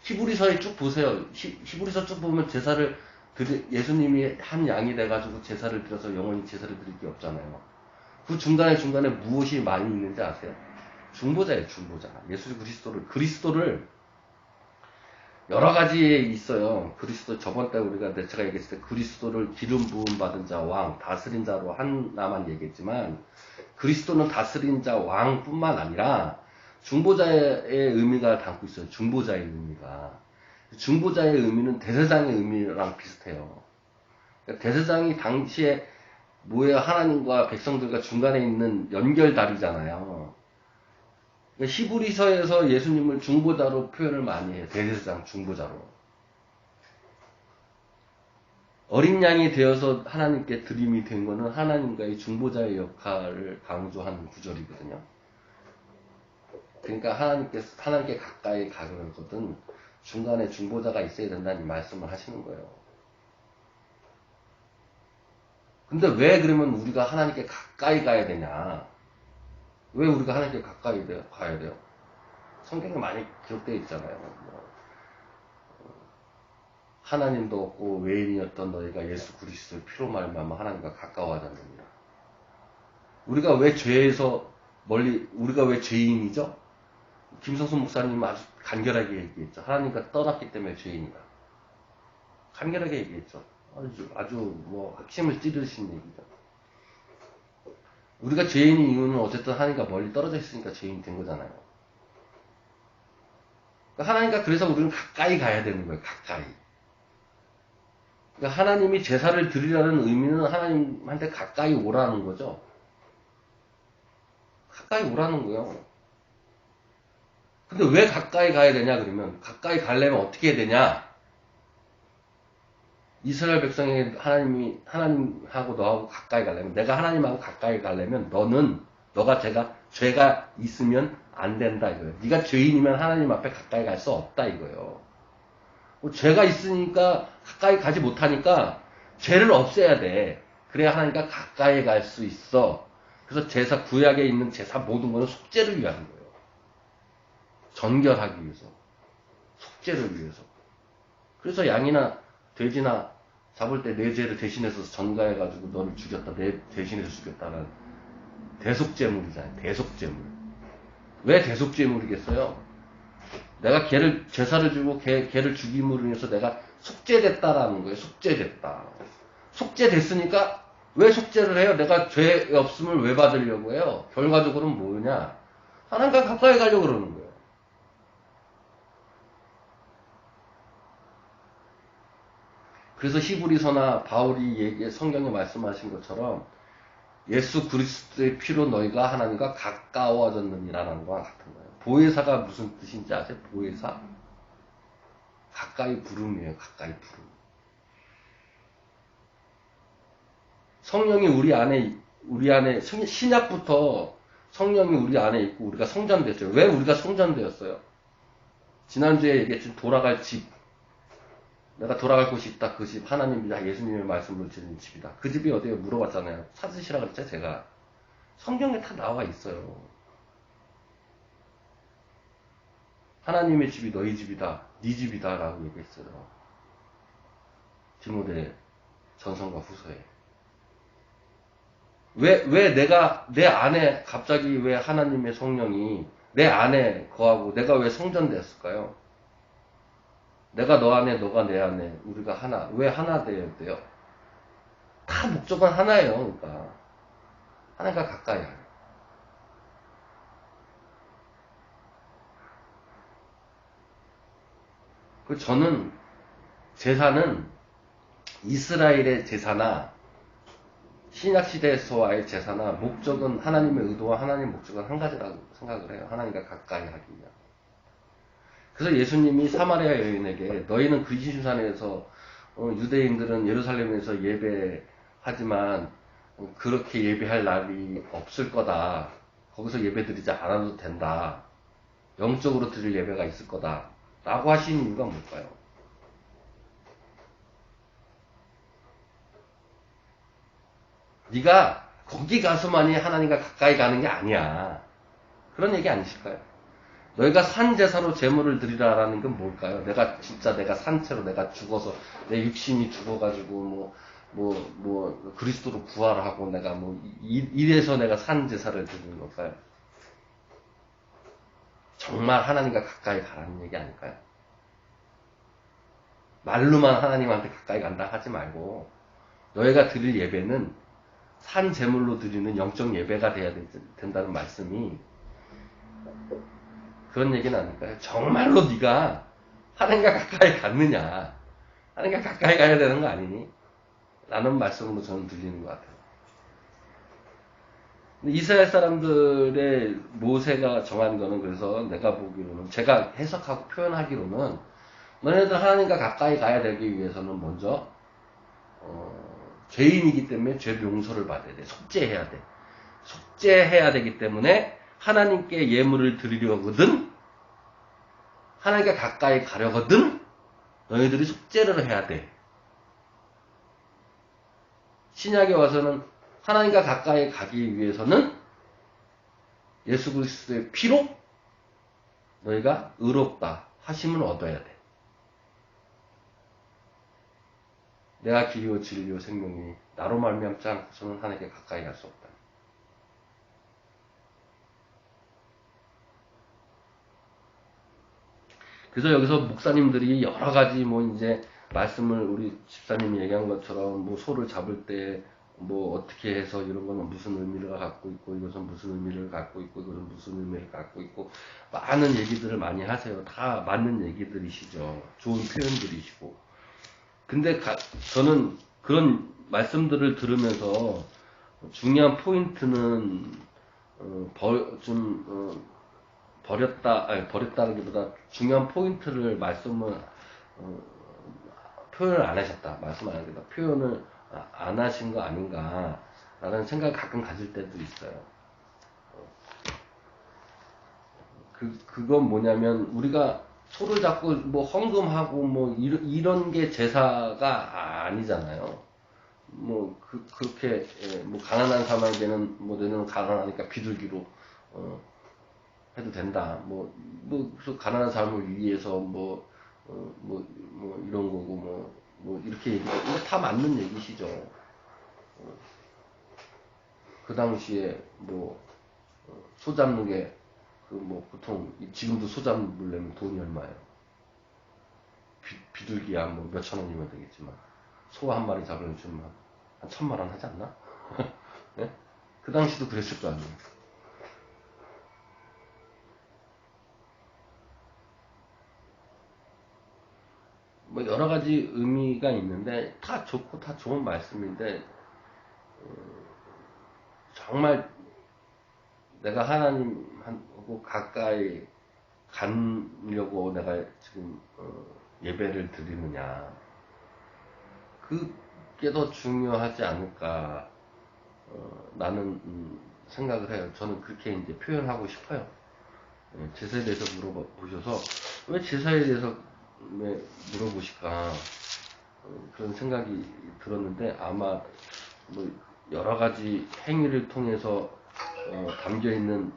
히브리서에 쭉 보세요. 히브리서 쭉 보면 예수님이 한 양이 돼가지고 제사를 드려서 영원히 제사를 드릴 게 없잖아요. 그 중간에 무엇이 많이 있는지 아세요? 중보자예요, 중보자. 예수 그리스도를 여러 가지 있어요. 그리스도 저번 때 제가 얘기했을 때 그리스도를 기름 부음 받은 자 왕 다스린 자로 하나만 얘기했지만 그리스도는 다스린 자 왕뿐만 아니라 중보자의 의미가 담고 있어요. 중보자의 의미가. 중보자의 의미는 대제사장의 의미랑 비슷해요. 그러니까 대제사장이 당시에 뭐예요? 하나님과 백성들과 중간에 있는 연결다리잖아요. 그러니까 히브리서에서 예수님을 중보자로 표현을 많이 해요. 대제사장 중보자로. 어린 양이 되어서 하나님께 드림이 된 거는 하나님과의 중보자의 역할을 강조하는 구절이거든요. 그러니까 하나님께 가까이 가거든 중간에 중보자가 있어야 된다는 말씀을 하시는 거예요. 근데 왜 그러면 우리가 하나님께 가까이 가야 되냐? 왜 우리가 하나님께 가까이 가야 돼요? 성경에 많이 기록되어 있잖아요. 하나님도 없고 외인이었던 너희가 예수 그리스도의 피로 말미암아 하나님과 가까워하자느니라. 우리가 왜 우리가 왜 죄인이죠? 김성순 목사님은 아주 간결하게 얘기했죠. 하나님과 떠났기 때문에 죄인이다. 간결하게 얘기했죠. 아주 뭐 핵심을 찌르신 얘기죠. 우리가 죄인인 이유는 어쨌든 하나님과 멀리 떨어져 있으니까 죄인이 된 거잖아요. 하나님과 그래서 우리는 가까이 가야 되는 거예요. 가까이. 그러니까 하나님이 제사를 드리라는 의미는 하나님한테 가까이 오라는 거죠. 가까이 오라는 거예요. 근데 왜 가까이 가야 되냐 그러면 가까이 가려면 어떻게 해야 되냐? 이스라엘 백성에게 하나님하고 너하고 가까이 가려면 내가 하나님하고 가까이 가려면 죄가 있으면 안 된다 이거예요. 네가 죄인이면 하나님 앞에 가까이 갈 수 없다 이거예요. 죄가 있으니까 가까이 가지 못하니까 죄를 없애야 돼. 그래야 하나님과 가까이 갈 수 있어. 그래서 구약에 있는 제사 모든 것은 속죄를 위한 거예요. 전결하기 위해서. 속죄를 위해서. 그래서 양이나 돼지나 잡을 때 내 죄를 대신해서 전가해가지고 너를 죽였다. 내 대신해서 죽였다는 대속죄물이잖아요. 대속죄물. 왜 대속죄물이겠어요? 내가 제사를 주고 걔를 죽임으로 인해서 내가 속죄됐다라는 거예요. 속죄됐다. 속죄됐으니까 왜 속죄를 해요? 내가 죄 없음을 왜 받으려고 해요? 결과적으로는 뭐냐? 하나님과 가까이 가려고 그러는 거예요. 그래서 히브리서나 바울이 성경에 말씀하신 것처럼 예수 그리스도의 피로 너희가 하나님과 가까워졌느니라는 거와 같은 거예요. 보혜사가 무슨 뜻인지 아세요? 보혜사? 가까이 부름이에요. 가까이 부름. 성령이 우리 안에 신약부터 성령이 우리 안에 있고 우리가 성전됐어요. 왜 우리가 성전되었어요? 지난주에 얘기했지만 돌아갈 집. 내가 돌아갈 곳이 있다. 그 집 하나님이다. 예수님의 말씀으로 지은 집이다. 그 집이 어디에 물어봤잖아요. 찾으시라 그랬죠. 제가. 성경에 다 나와 있어요. 하나님의 집이 너희 집이다. 네 집이다. 라고 얘기했어요. 디모데 전서과 후서에. 왜 내 안에 갑자기 왜 하나님의 성령이 내 안에 거하고 내가 왜 성전되었을까요? 내가 너 안에, 너가 내 안에, 우리가 하나. 왜 하나 되어야 돼요? 다 목적은 하나예요. 그러니까. 하나가 가까이 하요. 저는 제사는 이스라엘의 제사나 신약시대에서와의 제사나 목적은 하나님의 의도와 하나님의 목적은 한 가지라고 생각을 해요. 하나님과 가까이 하기 위한. 그래서 예수님이 사마리아 여인에게 너희는 그리신산에서 유대인들은 예루살렘에서 예배하지만 그렇게 예배할 날이 없을 거다. 거기서 예배드리지 않아도 된다. 영적으로 드릴 예배가 있을 거다. 라고 하신 이유가 뭘까요? 네가 거기 가서만이 하나님과 가까이 가는 게 아니야. 그런 얘기 아니실까요? 너희가 산제사로 제물을 드리라라는 건 뭘까요? 내가 산채로 내가 죽어서 내 육신이 죽어가지고 그리스도로 부활하고 내가 이래서 내가 산제사를 드리는 걸까요? 정말 하나님과 가까이 가라는 얘기 아닐까요? 말로만 하나님한테 가까이 간다 하지 말고 너희가 드릴 예배는 산 제물로 드리는 영적 예배가 돼야 된다는 말씀이 그런 얘기는 아닐까요? 정말로 네가 하나님과 가까이 갔느냐, 하나님과 가까이 가야 되는 거 아니니? 라는 말씀으로 저는 들리는 것 같아요. 이스라엘 사람들의 모세가 정한 거는, 그래서 내가 보기로는, 제가 해석하고 표현하기로는, 너네들 하나님과 가까이 가야 되기 위해서는 먼저 죄인이기 때문에 죄 용서를 받아야 돼. 속죄해야 돼. 속죄해야 되기 때문에 하나님께 예물을 드리려거든, 하나님께 가까이 가려거든, 너희들이 속죄를 해야 돼. 신약에 와서는 하나님과 가까이 가기 위해서는 예수 그리스도의 피로 너희가 의롭다 하심을 얻어야 돼. 내가 길이요 진리요 생명이니 나로 말미암지 않고서는 하나님께 가까이 갈 수 없다. 그래서 여기서 목사님들이 여러 가지 이제 말씀을 우리 집사님이 얘기한 것처럼 소를 잡을 때 어떻게 해서 이런 거는 무슨 의미를 갖고 있고 이것은 무슨 의미를 갖고 있고 이것은 무슨 의미를 갖고 있고 많은 얘기들을 많이 하세요. 다 맞는 얘기들이시죠. 좋은 표현들이시고. 근데 저는 그런 말씀들을 들으면서 중요한 포인트는 버렸다라기보다 중요한 포인트를 표현을 안 하셨다. 말씀 안 하셨다. 표현을 안 하신 거 아닌가라는 생각을 가끔 가질 때도 있어요. 그건 뭐냐면, 우리가 소를 잡고 헌금하고 이런 게 제사가 아니잖아요. 그렇게, 가난한 사람에게는, 너는 가난하니까 비둘기로, 해도 된다. 그래서 가난한 사람을 위해서 이런 거고, 이렇게 얘기하고, 이거 다 맞는 얘기시죠. 그 당시에, 소 잡는 게, 보통, 지금도 소 잡으려면 돈이 얼마예요? 비둘기야, 몇천 원이면 되겠지만, 소 한 마리 잡으려면 한 1,000만 원 하지 않나? 네? 그 당시도 그랬을 거 아니에요. 여러 가지 의미가 있는데 다 좋고 다 좋은 말씀인데, 정말 내가 하나님하고 가까이 가려고 내가 지금 예배를 드리느냐, 그게 더 중요하지 않을까 라는 생각을 해요. 저는 그렇게 이제 표현하고 싶어요. 제사에 대해서 물어보셔서 왜 제사에 대해서 물어보실까 그런 생각이 들었는데, 아마 여러 가지 행위를 통해서 담겨 있는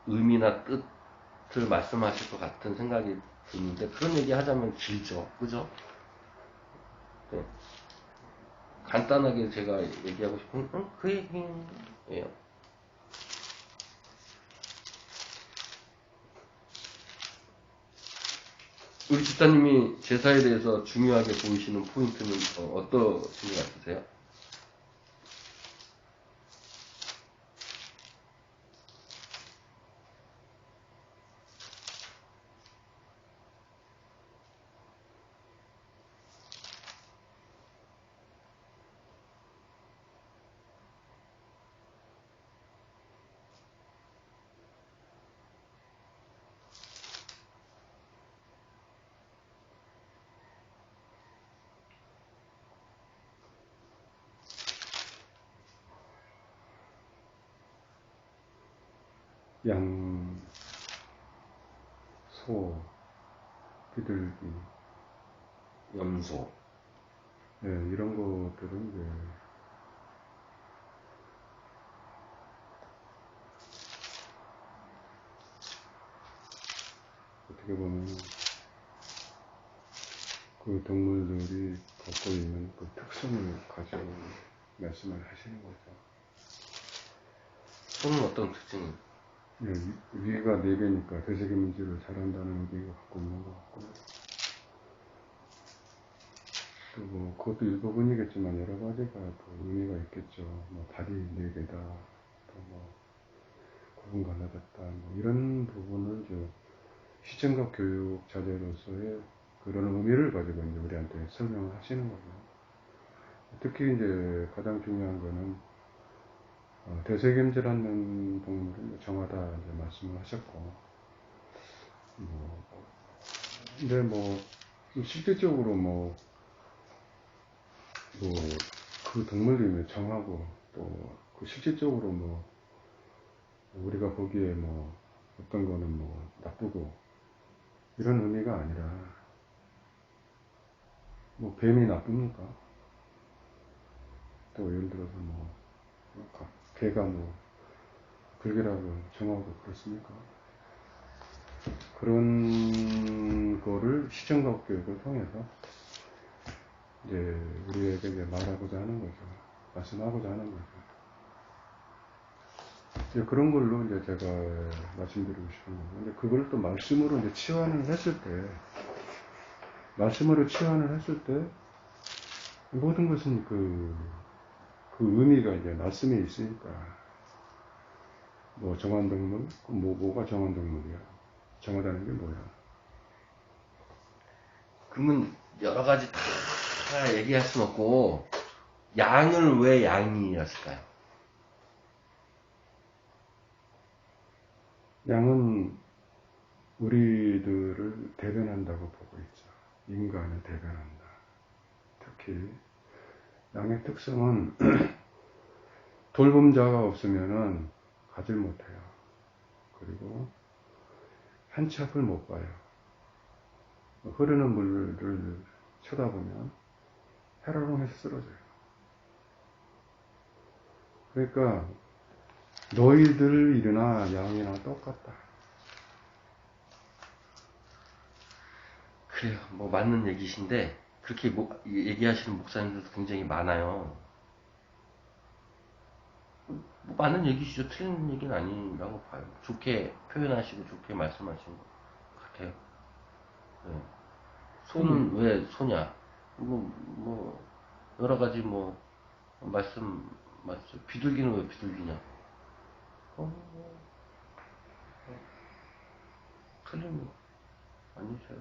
의미나 뜻을 말씀하실 것 같은 생각이 드는데, 그런 얘기 하자면 길죠, 그죠? 네. 간단하게 제가 얘기하고 싶은 그 얘기예요. 우리 집사님이 제사에 대해서 중요하게 보이시는 포인트는 어떠신 것 같으세요? 양, 소, 비둘기, 염소, 이런 것들은 이제 어떻게 보면 그 동물들이 갖고 있는 그 특성을 가지고 말씀을 하시는 거죠. 소는 어떤 특징이? 위가 4개니까 되새김질을 잘한다는 의미가 갖고 있는 것 같고요. 또 뭐 그것도 일부분이겠지만 여러 가지가 또 의미가 있겠죠. 뭐 달이 4개다, 또 뭐 구분 갈라졌다, 뭐 이런 부분을 이제 시청각 교육 자재로서의 그런 의미를 가지고 이제 우리한테 설명을 하시는 거죠. 특히 이제 가장 중요한 거는 대세겸질하는 동물은 정하다 이제 말씀을 하셨고, 뭐 근데 뭐 실질적으로 뭐 그 동물이 정하고 또 그 실질적으로 뭐 우리가 보기에 뭐 어떤 거는 뭐 나쁘고 이런 의미가 아니라, 뭐 뱀이 나쁩니까? 또 예를 들어서 뭐 개가 뭐 불결하고 정하고 그렇습니까? 그런 거를 시청각 교육을 통해서 이제 우리에게 이제 말하고자 하는 거죠. 말씀하고자 하는 거죠. 이제 그런 걸로 이제 제가 말씀드리고 싶은 거고, 근데 그걸 또 말씀으로 이제 치환을 했을 때, 모든 것은 그 의미가 이제 말씀에 있으니까, 뭐 정한 동물, 뭐가 정한 동물이야? 정하다는 게 뭐야? 그러면 여러 가지 다 얘기할 순 없고, 양을 왜 양이었을까요? 양은 우리들을 대변한다고 보고 있죠. 인간을 대변한다. 특히 양의 특성은 돌봄자가 없으면은 가질 못해요. 그리고 한 치 앞을 못 봐요. 흐르는 물을 쳐다보면 해로롱해서 쓰러져요. 그러니까 너희들 일이나 양이나 똑같다. 그래요. 뭐 맞는 얘기신데 그렇게 얘기하시는 목사님들도 굉장히 많아요. 뭐 맞는 얘기시죠. 틀린 얘기는 아니라고 봐요. 좋게 표현하시고 좋게 말씀하시는 것 같아요. 네. 소는 왜 소냐? 뭐 여러 가지 뭐 말씀 맞죠. 비둘기는 왜 비둘기냐? 틀린 거 아니죠.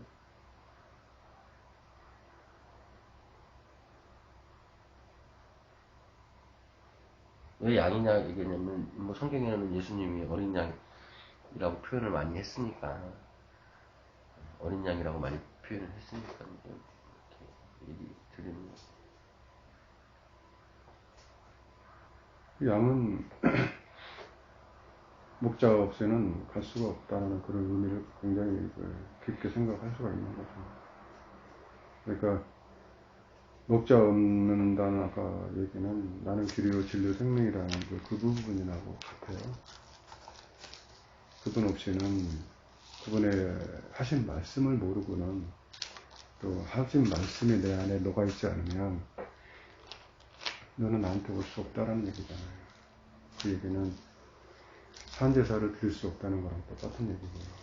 왜 양이냐 얘기냐면 뭐 성경에는 예수님이 어린 양이라고 표현을 많이 했으니까, 어린 양이라고 많이 표현을 했으니까 이렇게 얘기 드리는 거. 양은 목자가 없이는 갈 수가 없다는 그런 의미를 굉장히 깊게 생각할 수가 있는 거죠. 그러니까 목자 없는다는 아까 얘기는 나는 길이요 진리요 생명이라는 그 부분이라고 같아요. 그분 없이는, 그분의 하신 말씀을 모르고는, 또 하신 말씀이 내 안에 녹아있지 않으면 너는 나한테 올 수 없다라는 얘기잖아요. 그 얘기는 산제사를 드릴 수 없다는 거랑 똑같은 얘기고요.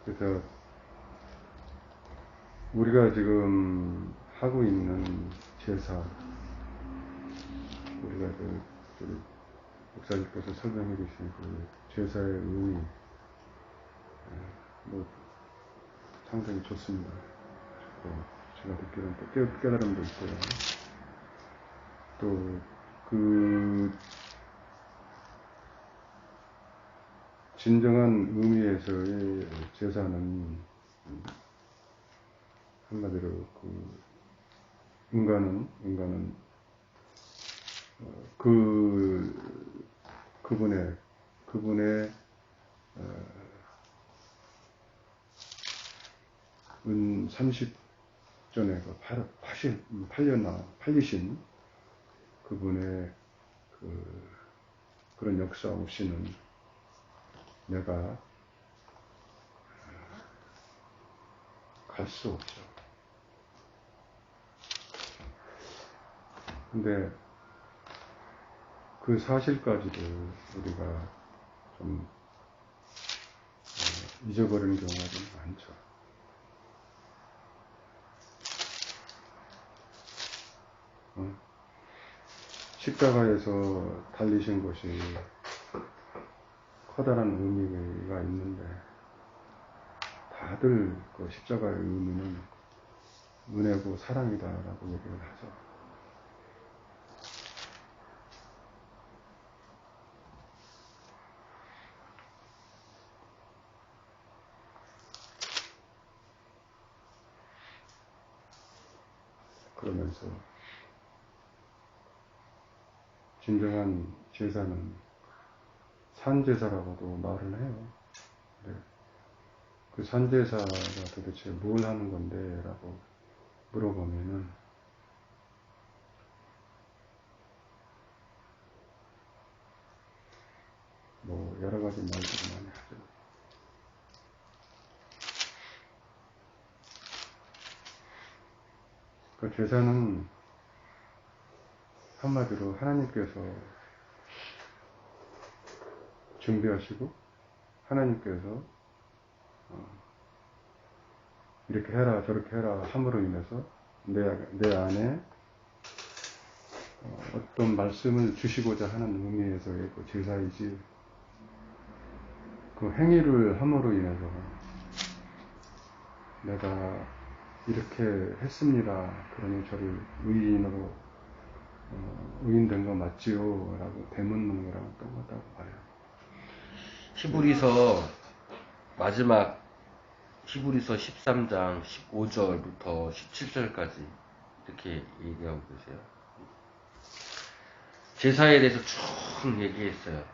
그래서 우리가 지금 하고 있는 제사, 우리가 목사님께서 설명해 주신 그 제사의 의미, 뭐 상당히 좋습니다. 제가 듣기로는 또 깨달음도 있고요. 또 그 진정한 의미에서의 제사는 한마디로 인간은 그분의 은 30전에 80년 그분의 그런 역사 없이는 내가 갈 수 없죠. 근데 그 사실까지도 우리가 좀 잊어버리는 경우가 좀 많죠. 십자가에서 달리신 것이 커다란 의미가 있는데 다들 그 십자가의 의미는 은혜고 사랑이다라고 얘기를 하죠. 그러면서 진정한 제사는 산제사라고도 말을 해요. 네. 그 산제사가 도대체 뭘 하는 건데? 라고 물어보면은 뭐 여러 가지 말들을 많이 하죠. 그 제사는 한마디로 하나님께서 준비하시고 하나님께서 이렇게 해라 저렇게 해라 함으로 인해서 내 안에 어떤 말씀을 주시고자 하는 의미에서의 그 제사이지, 그 행위를 함으로 인해서 내가 이렇게 했습니다, 그러니 저를 의인으로 의인된 거 맞지요? 라고 되묻는 거랑 똑같다고 봐요. 히브리서 마지막 히브리서 13장 15절부터 17절까지 이렇게 얘기하고 계세요. 제사에 대해서 쭉 얘기했어요.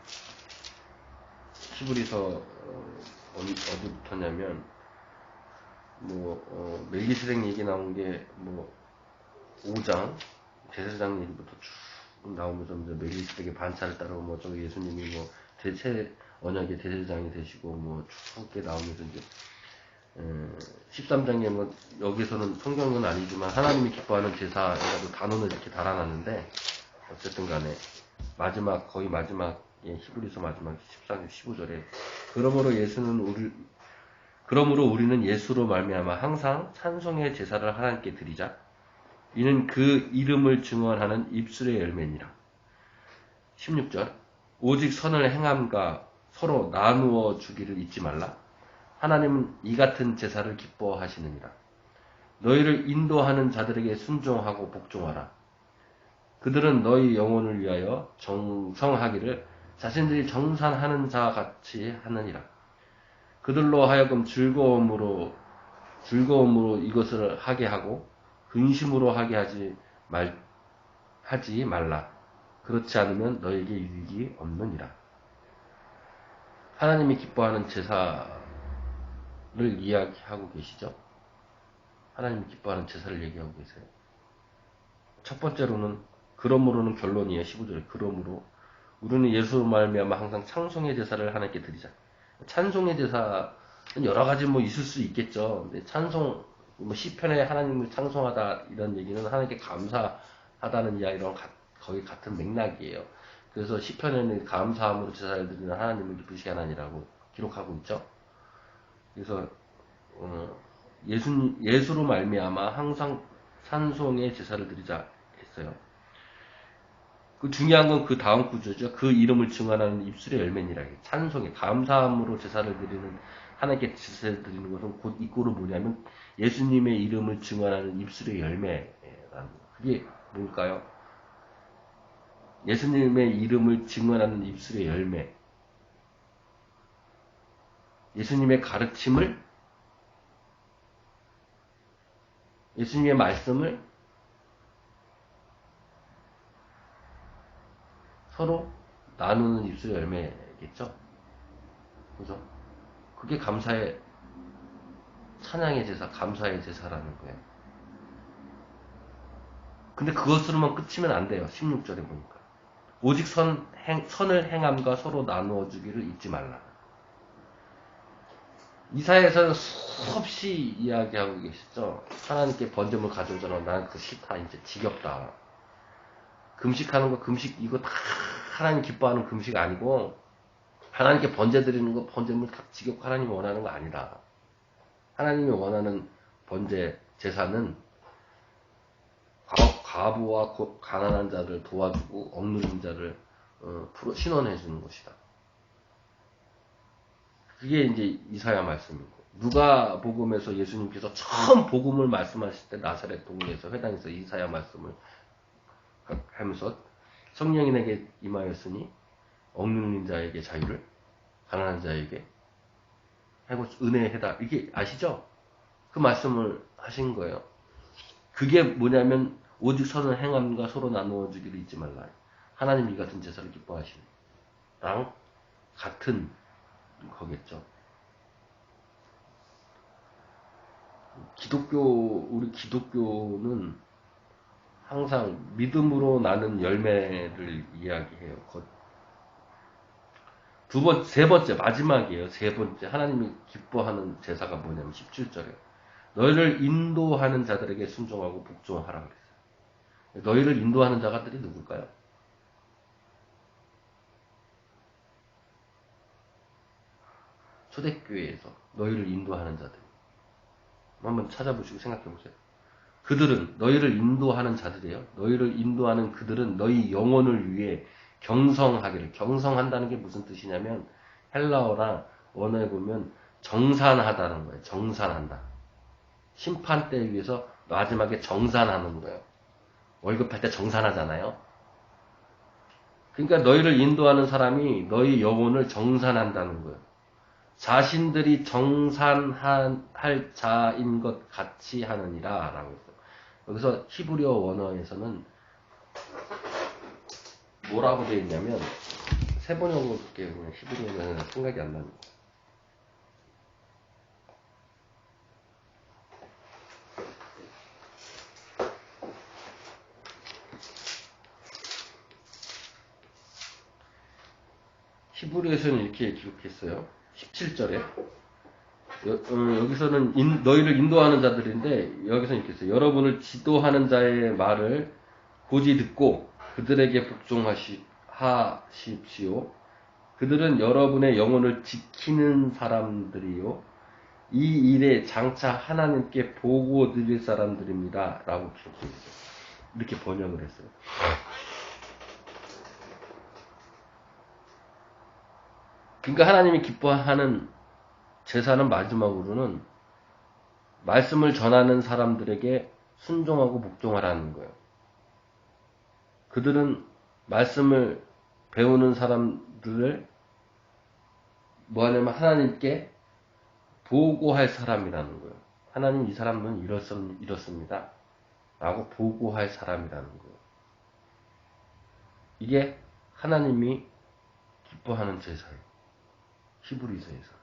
히브리서 어디부터냐면 멜기세덱 얘기 나온 게 5장 제사장 얘기부터 쭉 나오면서 멜기세덱의 반차를 따르고 저기 예수님이 새 언약의 대제사장이 되시고 쭉 이렇게 나오면서 이제 13장에 여기서는 성경은 아니지만 하나님이 기뻐하는 제사 해가지고 단원을 이렇게 달아놨는데, 어쨌든 간에 거의 마지막에 히브리서 마지막 14장 15절에 그러므로 우리는 예수로 말미암아 항상 찬송의 제사를 하나님께 드리자. 이는 그 이름을 증언하는 입술의 열매니라. 16절 오직 선을 행함과 서로 나누어 주기를 잊지 말라. 하나님은 이 같은 제사를 기뻐하시느니라. 너희를 인도하는 자들에게 순종하고 복종하라. 그들은 너희 영혼을 위하여 정성하기를 자신들이 정산하는 자 같이 하느니라. 그들로 하여금 즐거움으로 이것을 하게 하고 근심으로 하게 하지 말라. 그렇지 않으면 너에게 유익이 없느니라. 하나님이 기뻐하는 제사를 이야기하고 계시죠? 하나님이 기뻐하는 제사를 얘기하고 계세요. 첫 번째로는 그러므로는 결론이에요. 15절에 그러므로 우리는 예수로 말미암아 항상 찬송의 제사를 하나님께 드리자. 찬송의 제사는 여러 가지 있을 수 있겠죠. 근데 찬송 시편에 하나님을 찬송하다 이런 얘기는 하나님께 감사하다는 이야기랑 거의 같은 맥락이에요. 그래서 시편에는 감사함으로 제사를 드리는 하나님을 기쁘시게 하나니라고 기록하고 있죠. 그래서 예수로 말미암아 항상 찬송의 제사를 드리자 했어요. 그 중요한 건 그 다음 구조죠. 그 이름을 증언하는 입술의 열매니라. 찬송의 감사함으로 제사를 드리는, 하나님께 제사를 드리는 것은 곧 이꼬로 뭐냐면 예수님의 이름을 증언하는 입술의 열매라는 거. 그게 뭘까요? 예수님의 이름을 증언하는 입술의 열매. 예수님의 가르침을, 예수님의 말씀을 서로 나누는 입술의 열매겠죠? 그죠? 그게 감사의, 찬양의 제사, 감사의 제사라는 거예요. 근데 그것으로만 끝이면 안 돼요. 16절에 보니까. 오직 선을 행함과 서로 나누어 주기를 잊지 말라. 이사야에서는 수없이 이야기하고 계시죠. 하나님께 번제물 가져오잖아. 난 그거 싫다. 이제 지겹다. 금식하는 거, 금식, 이거 다 하나님 기뻐하는 금식 아니고, 하나님께 번제 드리는 거, 번제물 지겹고 하나님이 원하는 거 아니다. 하나님이 원하는 번제, 제사는 과부와 가난한 자를 도와주고 억누른 자를 신원해 주는 것이다. 그게 이제 이사야 말씀이고, 누가복음에서 예수님께서 처음 복음을 말씀하실 때 나사렛 동네에서 회당에서 이사야 말씀을 하면서 성령이 내게 임하였으니 억누른 자에게 자유를, 가난한 자에게 하고 은혜해다. 이게 아시죠? 그 말씀을 하신 거예요. 그게 뭐냐면 오직 선을 행함과 서로 나누어 주기를 잊지 말라. 하나님 이 같은 제사를 기뻐하시는 랑 같은 거겠죠. 우리 기독교는 항상 믿음으로 나는 열매를 이야기해요. 세 번째, 마지막이에요. 세 번째, 하나님이 기뻐하는 제사가 뭐냐면 17절에 너희를 인도하는 자들에게 순종하고 복종하라 그랬어요. 너희를 인도하는 자가들이 누굴까요? 초대교회에서 너희를 인도하는 자들. 한번 찾아보시고 생각해 보세요. 그들은 너희를 인도하는 자들이에요. 너희를 인도하는 그들은 너희 영혼을 위해 경성하기를. 경성한다는 게 무슨 뜻이냐면 헬라어나 원어에 보면 정산하다는 거예요. 정산한다. 심판 때에 위해서 마지막에 정산하는 거예요. 월급할 때 정산하잖아요. 그러니까 너희를 인도하는 사람이 너희 영혼을 정산한다는 거예요. 자신들이 정산할 자인 것 같이 하느니라 라고 했어요. 여기서 히브리어 원어에서는 뭐라고 되어 있냐면, 세 번역으로 볼게요. 그냥 히브리어는 생각이 안 납니다. 히브리어에서는 이렇게 기록했어요. 17절에. 여기서는 너희를 인도하는 자들인데, 여기서는 이렇게 했어요. 여러분을 지도하는 자의 말을 고지 듣고 그들에게 복종하십시오. 그들은 여러분의 영혼을 지키는 사람들이요. 이 일에 장차 하나님께 보고 드릴 사람들입니다. 라고 기록되어 있어요. 이렇게 번역을 했어요. 그러니까 하나님이 기뻐하는 제사는 마지막으로는 말씀을 전하는 사람들에게 순종하고 복종하라는 거예요. 그들은 말씀을 배우는 사람들을 뭐하냐면 하나님께 보고할 사람이라는 거예요. 하나님 이 사람은 이렇습니다. 라고 보고할 사람이라는 거예요. 이게 하나님이 기뻐하는 제사예요. 히브리서에서.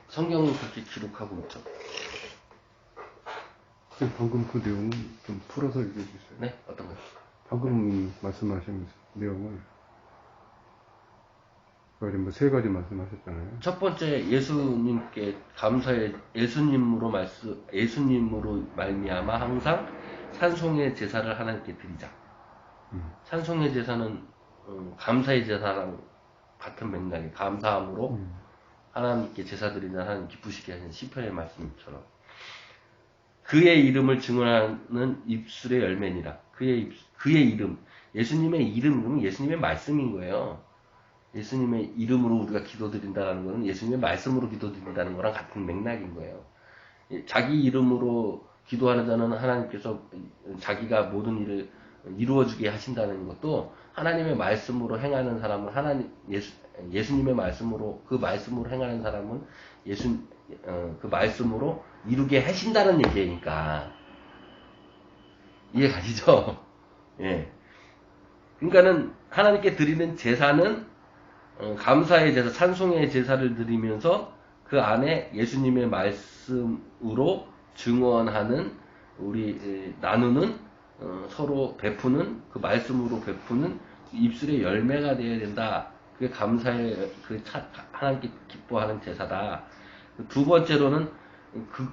성경은 그렇게 기록하고 있죠. 방금 그 내용을 좀 풀어서 얘기해 주세요. 네? 어떤 거요? 방금 말씀하신 내용을 뭐 세 가지 말씀하셨잖아요. 첫 번째, 예수님께 예수님으로 말미암아 항상 찬송의 제사를 하나님께 드리자. 찬송의 제사는 감사의 제사랑 같은 맥락에 감사함으로 하나님께 제사 드리자 하나님 기쁘시게 하시는 시편의 말씀처럼 그의 이름을 증언하는 입술의 열매니라. 그의 이름, 예수님의 이름은 예수님의 말씀인 거예요. 예수님의 이름으로 우리가 기도드린다는 것은 예수님의 말씀으로 기도드린다는 거랑 같은 맥락인 거예요. 자기 이름으로 기도하는 자는 하나님께서 자기가 모든 일을 이루어주게 하신다는 것도 하나님의 말씀으로 행하는 사람은 예수님의 말씀으로 그 말씀으로 행하는 사람은 그 말씀으로 이루게 하신다는 얘기니까 이해 가시죠? 예. 그러니까는 하나님께 드리는 제사는 감사의 제사, 찬송의 제사를 드리면서 그 안에 예수님의 말씀으로 증언하는 우리 나누는 서로 베푸는 그 말씀으로 베푸는 입술의 열매가 되어야 된다. 그게 감사의 하나님께 기뻐하는 제사다. 두 번째로는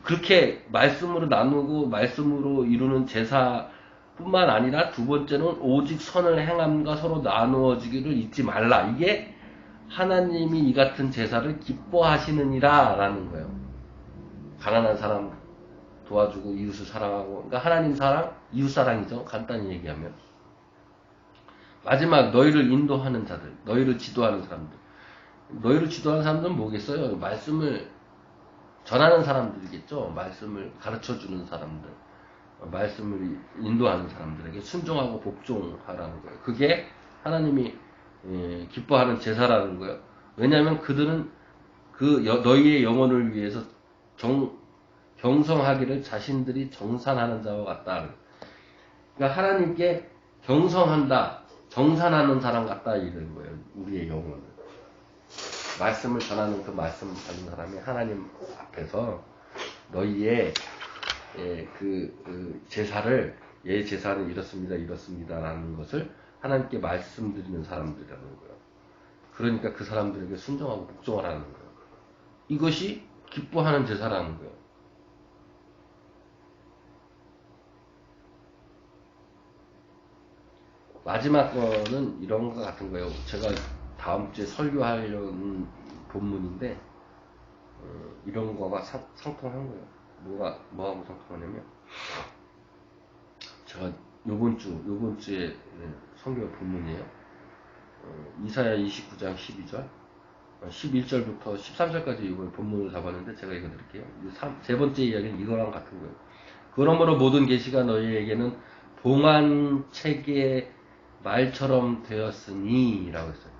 그렇게 말씀으로 나누고 말씀으로 이루는 제사뿐만 아니라 두 번째는 오직 선을 행함과 서로 나누어지기를 잊지 말라. 이게 하나님이 이 같은 제사를 기뻐하시느니라 라는 거예요. 가난한 사람 도와주고 이웃을 사랑하고, 그러니까 하나님 사랑, 이웃 사랑이죠. 간단히 얘기하면. 마지막 너희를 인도하는 자들, 너희를 지도하는 사람들. 너희를 지도하는 사람들은 뭐겠어요? 말씀을 전하는 사람들이겠죠. 말씀을 가르쳐주는 사람들, 말씀을 인도하는 사람들에게 순종하고 복종하라는 거예요. 그게 하나님이 기뻐하는 제사라는 거예요. 왜냐하면 그들은 너희의 영혼을 위해서 경성하기를 자신들이 정산하는 자와 같다. 그러니까 하나님께 경성한다, 정산하는 사람 같다 이런 거예요. 우리의 영혼을. 말씀을 전하는 그 말씀 받는 사람이 하나님 앞에서 너희의 그 제사를, 제사는 이렇습니다라는 것을 하나님께 말씀드리는 사람들이라는 거예요. 그러니까 그 사람들에게 순종하고 복종을 하는 거예요. 이것이 기뻐하는 제사라는 거예요. 마지막 거는 이런 것 같은 거예요. 제가 다음 주에 설교하려는 본문인데 이런 거가 상통한 거예요. 뭐하고 상통하냐면, 제가 요번 주에 설교 본문이에요. 이사야 29장 12절, 11절부터 13절까지 이걸 본문을 잡았는데 제가 읽어드릴게요. 세 번째 이야기는 이거랑 같은 거예요. 그러므로 모든 계시가 너희에게는 봉안책의 말처럼 되었으니 라고 했어요.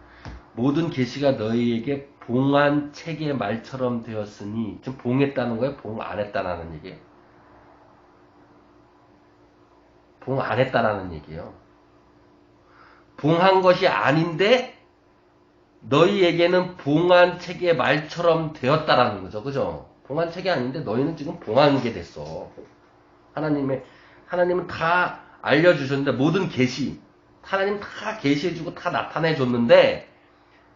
모든 계시가 너희에게 봉안책의 말처럼 되었으니, 지금 봉했다는 거예요? 봉 안 했다라는 얘기예요? 봉 안 했다라는 얘기예요. 봉한 것이 아닌데 너희에게는 봉안책의 말처럼 되었다라는 거죠. 그죠? 봉안책이 아닌데 너희는 지금 봉한 게 됐어. 하나님은 다 알려주셨는데, 모든 계시, 하나님 다 계시해주고 다 나타내줬는데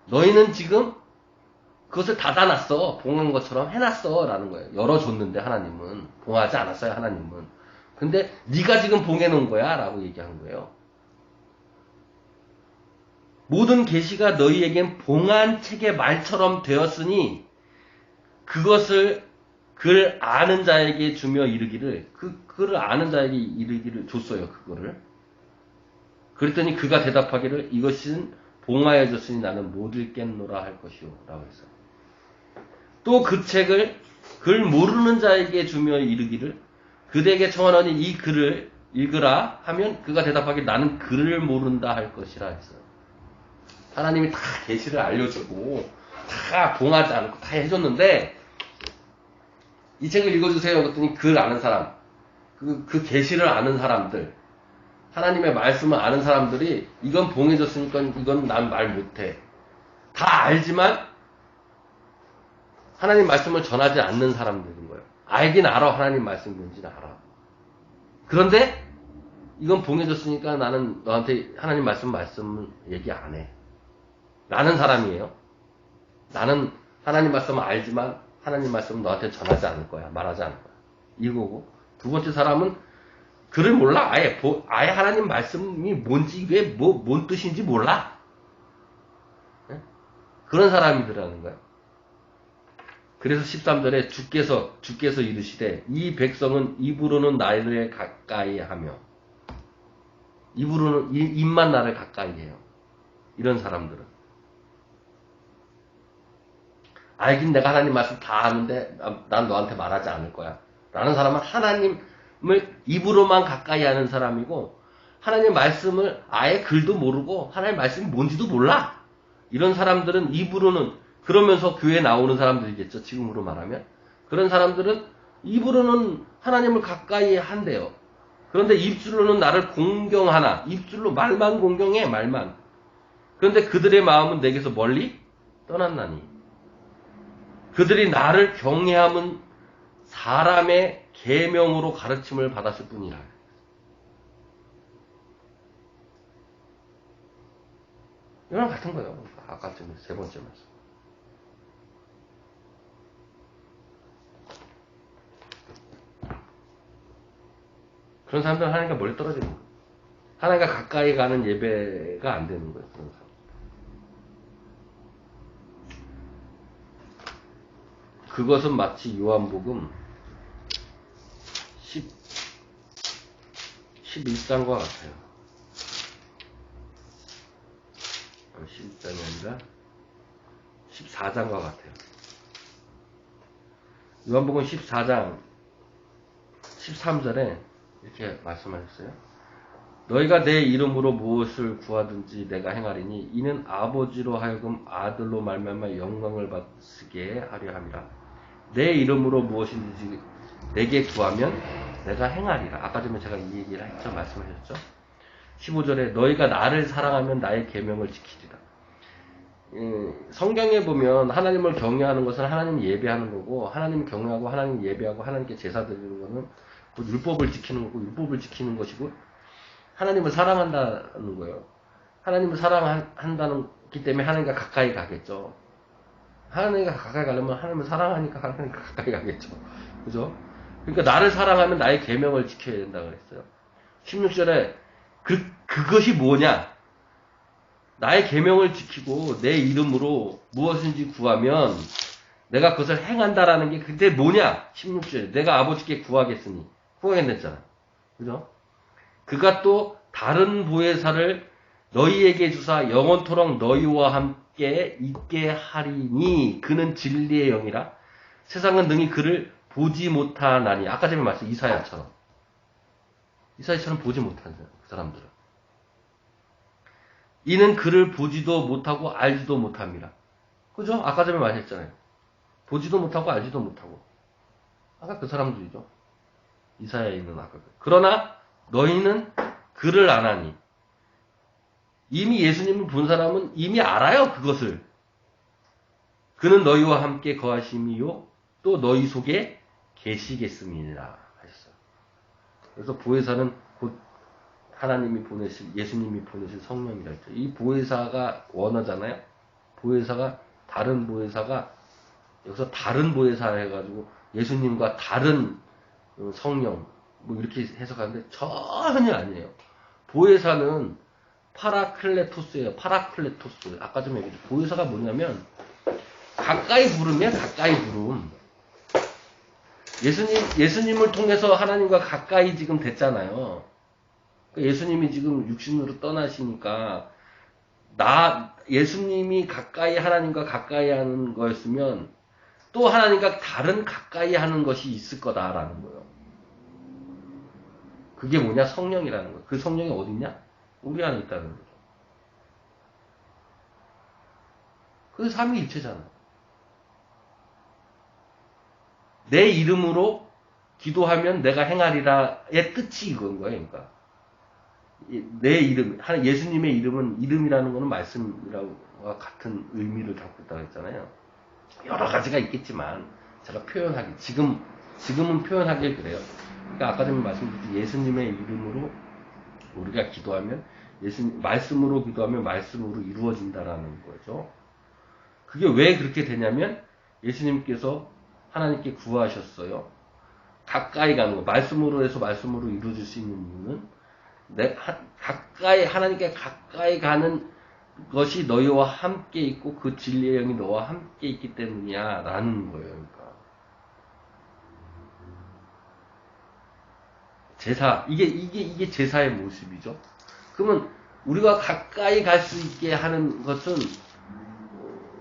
너희는 지금 그것을 닫아놨어. 봉한 것처럼 해놨어 라는 거예요. 열어줬는데 하나님은 봉하지 않았어요. 하나님은. 근데 네가 지금 봉해놓은 거야 라고 얘기한 거예요. 모든 계시가 너희에겐 봉한 책의 말처럼 되었으니 그것을 그를 아는 자에게 주며 이르기를, 그를 아는 자에게 이르기를 줬어요. 그거를. 그랬더니 그가 대답하기를 이것은 봉하여졌으니 나는 못 읽겠노라 할 것이요 라고 했어요. 또 그 책을 글 모르는 자에게 주며 이르기를 그대에게 청하노니 이 글을 읽으라 하면 그가 대답하기를 나는 글을 모른다 할 것이라 했어요. 하나님이 다 계시를 알려주고 다 봉하지 않고 다 해줬는데, 이 책을 읽어주세요 그랬더니 글 아는 사람, 그 계시를 아는 사람들, 하나님의 말씀을 아는 사람들이 이건 봉해졌으니까 이건 난 말 못해. 다 알지만 하나님 말씀을 전하지 않는 사람들인 거예요. 알긴 알아. 하나님 말씀이 뭔지는 알아. 그런데 이건 봉해졌으니까 나는 너한테 하나님 말씀을 얘기 안 해. 라는 사람이에요. 나는 하나님 말씀을 알지만 하나님 말씀은 너한테 전하지 않을 거야. 말하지 않을 거야. 이거고, 두 번째 사람은 글을 몰라. 아예 하나님 말씀이 뭔지, 뭔 뜻인지 몰라. 네? 그런 사람이더라는 거예요. 그래서 13절에 주께서 이르시되 이 백성은 입으로는 나를 가까이 하며, 입만 나를 가까이 해요. 이런 사람들은. 알긴 내가 하나님 말씀 다 아는데 난 너한테 말하지 않을 거야. 라는 사람은 하나님을 입으로만 가까이 하는 사람이고, 하나님 말씀을 아예 글도 모르고 하나님 말씀이 뭔지도 몰라. 이런 사람들은 입으로는, 그러면서 교회에 나오는 사람들이겠죠. 지금으로 말하면. 그런 사람들은 입으로는 하나님을 가까이 한대요. 그런데 입술로는 나를 공경하나. 입술로 말만 공경해. 말만. 그런데 그들의 마음은 내게서 멀리 떠났나니. 그들이 나를 경외함은 사람의 계명으로 가르침을 받았을 뿐이라. 이거랑 같은 거예요. 아까 세 번째 말씀. 그런 사람들은 하나님과 멀리 떨어지는 거예요. 하나님과 가까이 가는 예배가 안 되는 거예요. 그런 사람. 그것은 마치 요한복음 11장과 같아요. 11장이 아니라 14장과 같아요. 요한복음 14장 13절에 이렇게 말씀하셨어요. 너희가 내 이름으로 무엇을 구하든지 내가 행하리니 이는 아버지로 하여금 아들로 말미암아 영광을 받으시게 하려 함이라. 내 이름으로 무엇이든지 내게 구하면 내가 행하리라. 아까 전에 제가 이 얘기를 했죠. 말씀하셨죠. 15절에 너희가 나를 사랑하면 나의 계명을 지키리라. 성경에 보면 하나님을 경외하는 것은 하나님 예배하는 거고, 하나님 경외하고 하나님 예배하고 하나님께 제사 드리는 것은 곧 율법을 지키는 거고, 율법을 지키는 것이고, 하나님을 사랑한다는 거예요. 하나님을 사랑한다기 때문에 하나님과 가까이 가겠죠. 하나님과 가까이 가려면 하나님을 사랑하니까 하나님과 가까이 가겠죠. 그죠? 그러니까 나를 사랑하면 나의 계명을 지켜야 된다고 그랬어요. 16절에 그것이 뭐냐? 나의 계명을 지키고 내 이름으로 무엇인지 구하면 내가 그것을 행한다라는 게 그게 뭐냐? 16절에 내가 아버지께 구하겠으니 구하겠랬잖아. 그죠? 그가 또 다른 보혜사를 너희에게 주사 영원토록 너희와 함께 있게 하리니 그는 진리의 영이라. 세상은 능히 그를 보지 못하나니. 아까 전에 말씀 이사야처럼 보지 못하는 그 사람들은. 이는 그를 보지도 못하고 알지도 못합니다. 그죠? 아까 전에 말했잖아요. 보지도 못하고 알지도 못하고. 아까 그 사람들이죠. 이사야에 있는 아까. 그러나 너희는 그를 안 하니. 이미 예수님을 본 사람은 이미 알아요. 그것을. 그는 너희와 함께 거하심이요 또 너희 속에 계시겠음이니라 하셨어요. 그래서 보혜사는 곧 하나님이 보내실, 예수님이 보내실 성령이라 했죠. 이 보혜사가 원어잖아요. 보혜사가, 다른 보혜사가, 여기서 다른 보혜사 해가지고 예수님과 다른 성령, 뭐 이렇게 해석하는데 전혀 아니에요. 보혜사는 파라클레토스예요. 파라클레토스. 아까 좀 얘기했죠. 보혜사가 뭐냐면, 가까이 부름이야, 가까이 부름. 예수님을 통해서 하나님과 가까이 지금 됐잖아요. 예수님이 지금 육신으로 떠나시니까 예수님이 가까이 하나님과 가까이 하는 거였으면 또 하나님과 다른 가까이 하는 것이 있을 거다라는 거예요. 그게 뭐냐? 성령이라는 거예요. 그 성령이 어딨냐? 우리 안에 있다는 거죠. 그 삼위일체잖아요. 내 이름으로 기도하면 내가 행하리라의 뜻이 이건 거예요. 그러니까 내 이름, 예수님의 이름은, 이름이라는 것은 말씀이라고 같은 의미를 담고 있다고 했잖아요. 여러 가지가 있겠지만 제가 표현하기, 지금은 표현하길 그래요. 그러니까 아까 전에 말씀드렸듯이 예수님의 이름으로 우리가 기도하면, 말씀으로 기도하면 말씀으로 이루어진다라는 거죠. 그게 왜 그렇게 되냐면 예수님께서 하나님께 구하셨어요. 가까이 가는 거, 말씀으로 해서 말씀으로 이루어질 수 있는 이유는 하나님께 가까이 가는 것이 너희와 함께 있고 그 진리의 영이 너와 함께 있기 때문이야 라는 거예요. 그러니까 제사, 이게 제사의 모습이죠. 그러면 우리가 가까이 갈 수 있게 하는 것은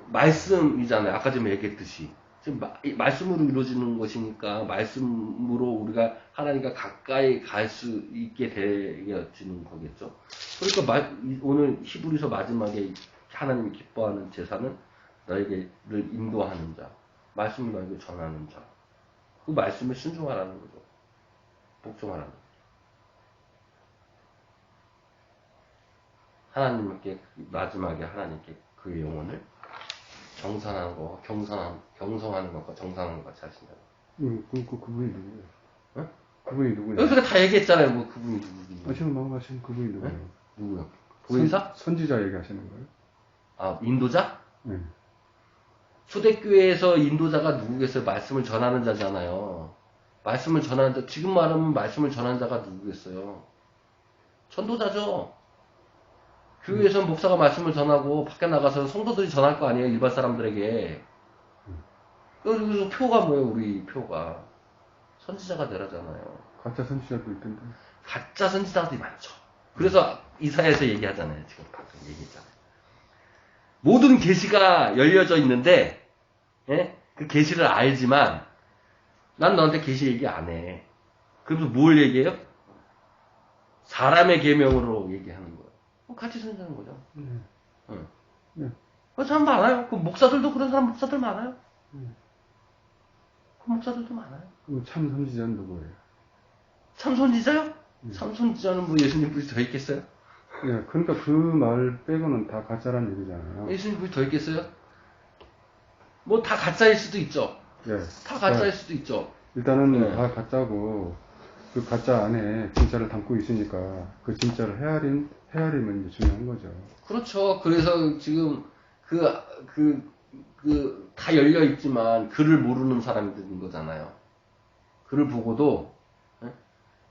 말씀이잖아요. 아까 전에 얘기했듯이 지금 말씀으로 이루어지는 것이니까 말씀으로 우리가 하나님과 가까이 갈 수 있게 되어지는 거겠죠. 그러니까 오늘 히브리서 마지막에 하나님이 기뻐하는 제사는 너에게를 인도하는 자, 말씀을 너에게 전하는 자, 그 말씀에 순종하라는 거죠. 복종하라는 거죠. 하나님께 마지막에 하나님께 그의 영혼을 정산하는 거, 경성하는 것과 정산하는 것 같이 하신다. 그분이 누구예요? 응? 그분이 누구예요? 여기서 다 얘기했잖아요. 뭐 그분이 누구지? 지금 말씀하신 그분이 누구예요? 네? 누구요? 보혜사? 선지자 얘기하시는 거예요? 아, 인도자? 네. 초대교회에서 인도자가 누구겠어요? 말씀을 전하는 자잖아요. 말씀을 전하는 자, 지금 말하면 말씀을 전하는 자가 누구겠어요? 전도자죠. 교회에서 목사가 말씀을 전하고 밖에 나가서 성도들이 전할 거 아니에요, 일반 사람들에게. 그래서 표가 뭐예요, 우리 표가. 선지자가 되라잖아요. 가짜 선지자도 있던데. 가짜 선지자들이 많죠. 그래서 이사야에서 얘기하잖아요. 지금 방금 얘기했잖아요. 모든 계시가 열려져 있는데, 예? 그 계시를 알지만 난 너한테 계시 얘기 안 해. 그러면서 뭘 얘기해요? 사람의 계명으로 얘기하는 거예요. 같이 선지하는 거죠. 응. 그 사람 많아요. 그 목사들도 그런 사람 목사들 많아요. 그 목사들도 많아요. 참 선지자는 누구예요? 참 선지자요? 참 선지자는 뭐 예수님 분이 더 있겠어요? 예, 그러니까 그 말 빼고는 다 가짜란 얘기잖아요. 예수님 분이 더 있겠어요? 뭐 다 가짜일 수도 있죠. 예. 다 가짜일 수도 있죠. 일단은 다 가짜고 그 가짜 안에 진짜를 담고 있으니까 그 진짜를 헤아리면 이제 중요한 거죠. 그렇죠. 그래서 지금 다 열려 있지만 글을 모르는 사람들인 거잖아요. 글을 보고도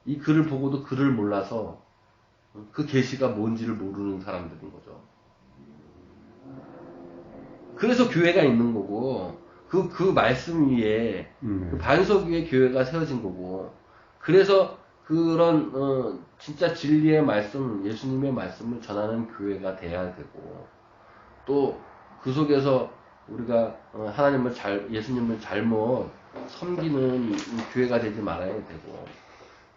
이 글을 보고도 글을 몰라서 그 계시가 뭔지를 모르는 사람들인 거죠. 그래서 교회가 있는 거고 그 말씀 위에 그 반석 위에 교회가 세워진 거고 그래서 그런 진짜 진리의 말씀, 예수님의 말씀을 전하는 교회가 돼야 되고 또 그 속에서 우리가 예수님을 잘못 섬기는 교회가 되지 말아야 되고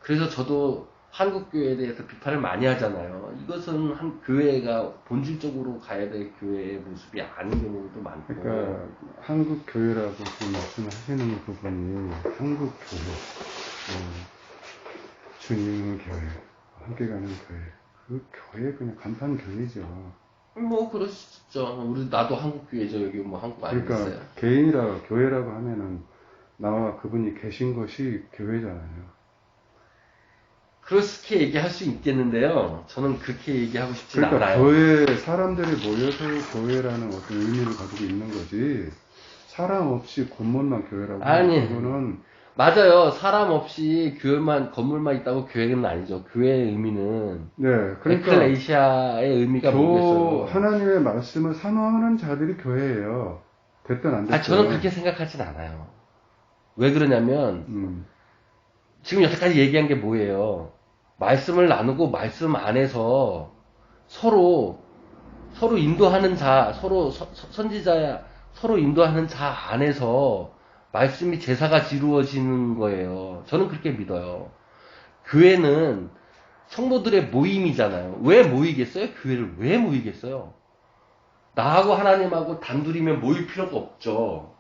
그래서 저도 한국 교회에 대해서 비판을 많이 하잖아요. 이것은 한 교회가 본질적으로 가야 될 교회의 모습이 아닌 경우도 많고. 그러니까 한국 교회라고 지금 말씀하시는 부분이 한국 교회, 주님의 교회, 함께 가는 교회, 그 교회 그냥 간판 교회죠. 뭐 그럴 수 있죠. 나도 한국 교회죠. 여기 뭐 한국 아니겠어요. 그러니까 개인이라 교회라고 하면은 나와 그분이 계신 것이 교회잖아요. 그렇게 얘기할 수 있겠는데요. 저는 그렇게 얘기하고 싶지는 그러니까 않아요. 교회 사람들이 모여서 교회라는 어떤 의미를 가지고 있는 거지. 사람 없이 건물만 교회라고 하는 그거는 맞아요. 사람 없이 교회만 건물만 있다고 교회는 아니죠. 교회의 의미는 그러니까 에클레시아의 의미가 뭐겠어요. 하나님의 말씀을 사모하는 자들이 교회예요. 됐든 안 됐든. 저는 그렇게 생각하진 않아요. 왜 그러냐면 지금 여태까지 얘기한 게 뭐예요? 말씀을 나누고 말씀 안에서 서로 인도하는 자, 선지자야, 서로 인도하는 자 안에서 말씀이 제사가 지루어지는 거예요. 저는 그렇게 믿어요. 교회는 성도들의 모임이잖아요. 왜 모이겠어요? 교회를 왜 모이겠어요? 나하고 하나님하고 단둘이면 모일 필요가 없죠.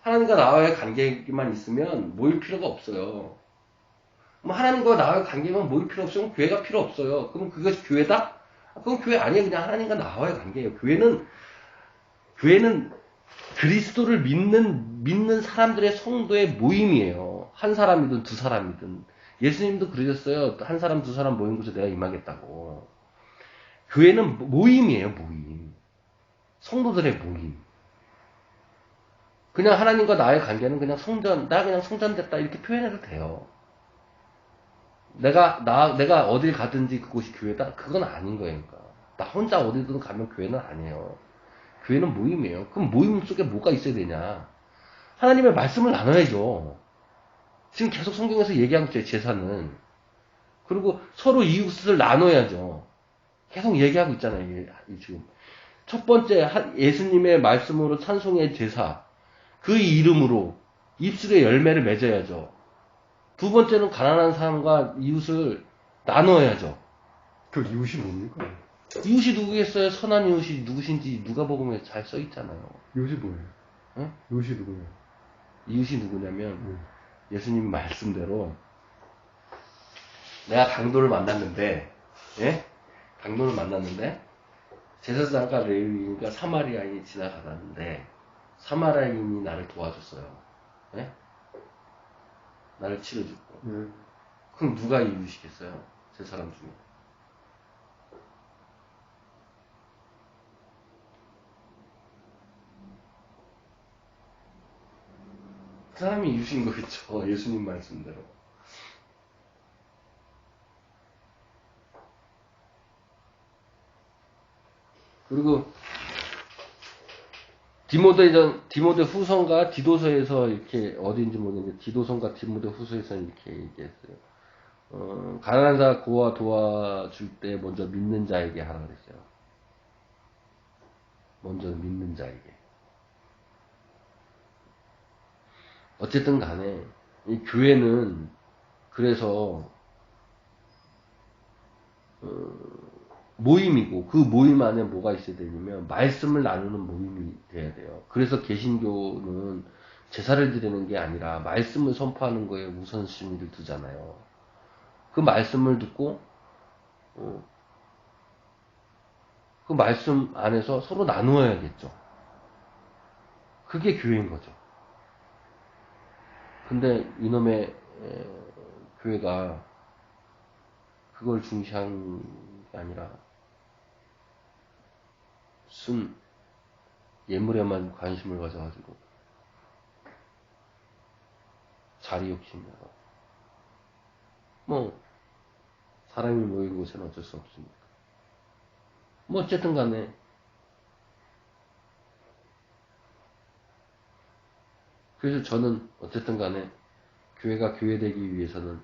하나님과 나와의 관계만 있으면 모일 필요가 없어요. 뭐 하나님과 나와의 관계만 모일 필요 없으면 교회가 필요 없어요. 그럼 그것이 교회다? 그건 교회 아니에요. 그냥 하나님과 나와의 관계예요. 교회는 그리스도를 믿는 사람들의 성도의 모임이에요. 한 사람이든 두 사람이든. 예수님도 그러셨어요. 한 사람, 두 사람 모인 곳에 내가 임하겠다고. 교회는 모임이에요, 모임. 성도들의 모임. 그냥 하나님과 나의 관계는 그냥 나 그냥 성전됐다. 이렇게 표현해도 돼요. 내가 어딜 가든지 그곳이 교회다? 그건 아닌 거예요. 그러니까. 나 혼자 어디든 가면 교회는 아니에요. 교회는 모임이에요. 그럼 모임 속에 뭐가 있어야 되냐? 하나님의 말씀을 나눠야죠. 지금 계속 성경에서 얘기하고 있어요, 제사는. 그리고 서로 이웃을 나눠야죠. 계속 얘기하고 있잖아요, 지금. 첫 번째, 예수님의 말씀으로 찬송의 제사. 그 이름으로 입술에 열매를 맺어야죠. 두 번째는 가난한 사람과 이웃을 나눠야죠. 그 이웃이 뭡니까? 이웃이 누구겠어요? 선한 이웃이 누구신지 누가복음에 잘 써있잖아요. 이웃이 뭐예요? 응? 이웃이 누구예요? 이웃이 누구냐면 예수님 말씀대로 내가 강도를 만났는데 강도를 만났는데 제사장과 레위인과 사마리아인이 지나가는데 사마리아인이 나를 도와줬어요. 나를 치료주고. 그럼 누가 이웃이겠어요? 제 사람 중에. 사람이 이루신 거겠죠. 예수님 말씀대로. 그리고 디모데 후서인가 디도서에서 이렇게 어딘지 모르겠는데 디도서인가 디모데 후서에서 이렇게 얘기했어요. 가난한 자 고아 도와줄 때 먼저 믿는 자에게 하라 그랬어요. 먼저 믿는 자에게. 어쨌든 간에 이 교회는 그래서 모임이고 그 모임 안에 뭐가 있어야 되냐면 말씀을 나누는 모임이 돼야 돼요. 그래서 개신교는 제사를 드리는 게 아니라 말씀을 선포하는 거에 우선순위를 두잖아요. 그 말씀을 듣고 그 말씀 안에서 서로 나누어야겠죠. 그게 교회인 거죠. 근데 이놈의 교회가 그걸 중시한 게 아니라 순 예물에만 관심을 가져가지고 자리 욕심이라고. 뭐 사람이 모인 곳에는 어쩔 수 없으니까. 뭐 어쨌든 간에 그래서 저는 어쨌든 간에 교회가 교회되기 위해서는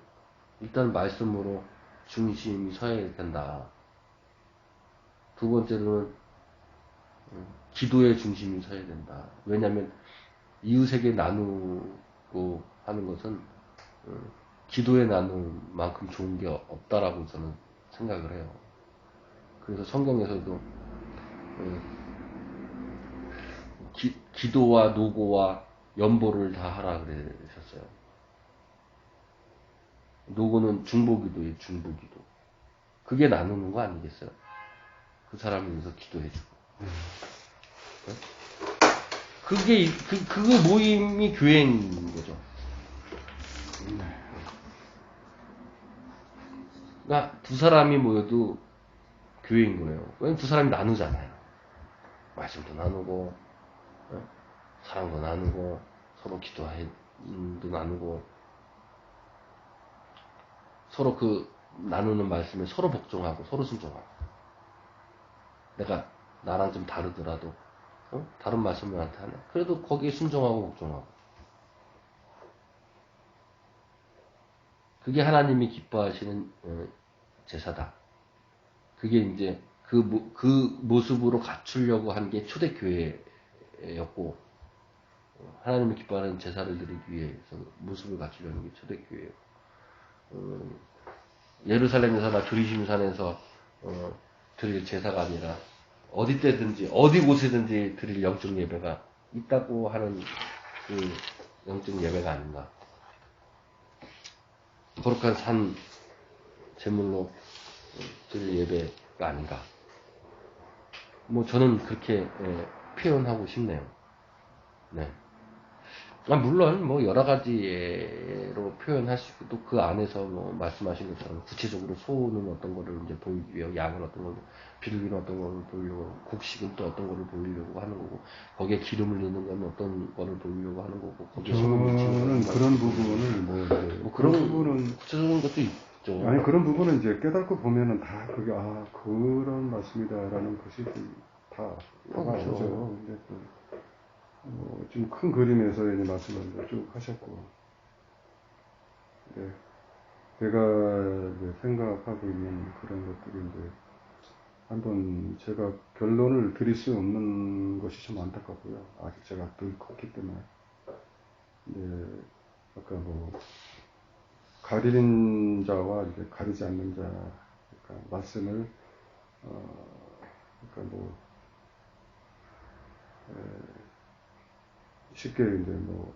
일단 말씀으로 중심이 서야 된다. 두 번째로는 기도의 중심이 서야 된다. 왜냐하면 이웃에게 나누고 하는 것은 기도에 나누는 만큼 좋은 게 없다라고 저는 생각을 해요. 그래서 성경에서도 기도와 노고와 연보를 다 하라 그러셨어요. 노고는 중보기도예요, 중보기도. 그게 나누는 거 아니겠어요? 그 사람을 위해서 기도해주고. 그게, 그 모임이 교회인 거죠. 그러니까 두 사람이 모여도 교회인 거예요. 왜냐면 두 사람이 나누잖아요. 말씀도 나누고, 사랑도 나누고, 서로 기도도 나누고, 서로 그 나누는 말씀에 서로 복종하고, 서로 순종하고. 내가 나랑 좀 다르더라도, 다른 말씀을 나한테 하네. 그래도 거기에 순종하고 복종하고. 그게 하나님이 기뻐하시는 제사다. 그게 이제 그 모습으로 갖추려고 한 게 초대교회였고, 하나님이 기뻐하는 제사를 드리기 위해서 모습을 갖추려는 게 초대교회예요. 예루살렘에서나 두리심산에서 드릴 제사가 아니라 어디 때든지 어디 곳에든지 드릴 영적 예배가 있다고 하는 그 영적 예배가 아닌가. 거룩한 산 제물로 드릴 예배가 아닌가. 뭐 저는 그렇게 표현하고 싶네요. 네. 물론 뭐 여러 가지로 표현할 수 있고 또 그 안에서 뭐 말씀하신 것처럼 구체적으로 소는 어떤 거를 이제 보이기 위해 양은 어떤 거를 비둘기는 어떤 거를 보이려고 곡식은 또 어떤 거를 보이려고 하는 거고 거기에 기름을 넣는 건 어떤 거를 보이려고 하는 거고 거기에 저는 그런 부분을 뭐 그런 부분은 구체적인 것도 있죠. 아니 그런 부분은 이제 깨닫고 보면은 다 그게 그런 말씀이다라는 것이 다 그렇죠. 근데 좀 큰 그림에서 이제 말씀을 쭉 하셨고, 네, 제가 이제 생각하고 있는 그런 것들이 이제 한번 제가 결론을 드릴 수 없는 것이 좀 안타깝고요. 아직 제가 덜 컸기 때문에. 이제 아까 뭐 가리는 자와 이제 가리지 않는 자, 그러니까 말씀을 그러니까 뭐 쉽게 이제 뭐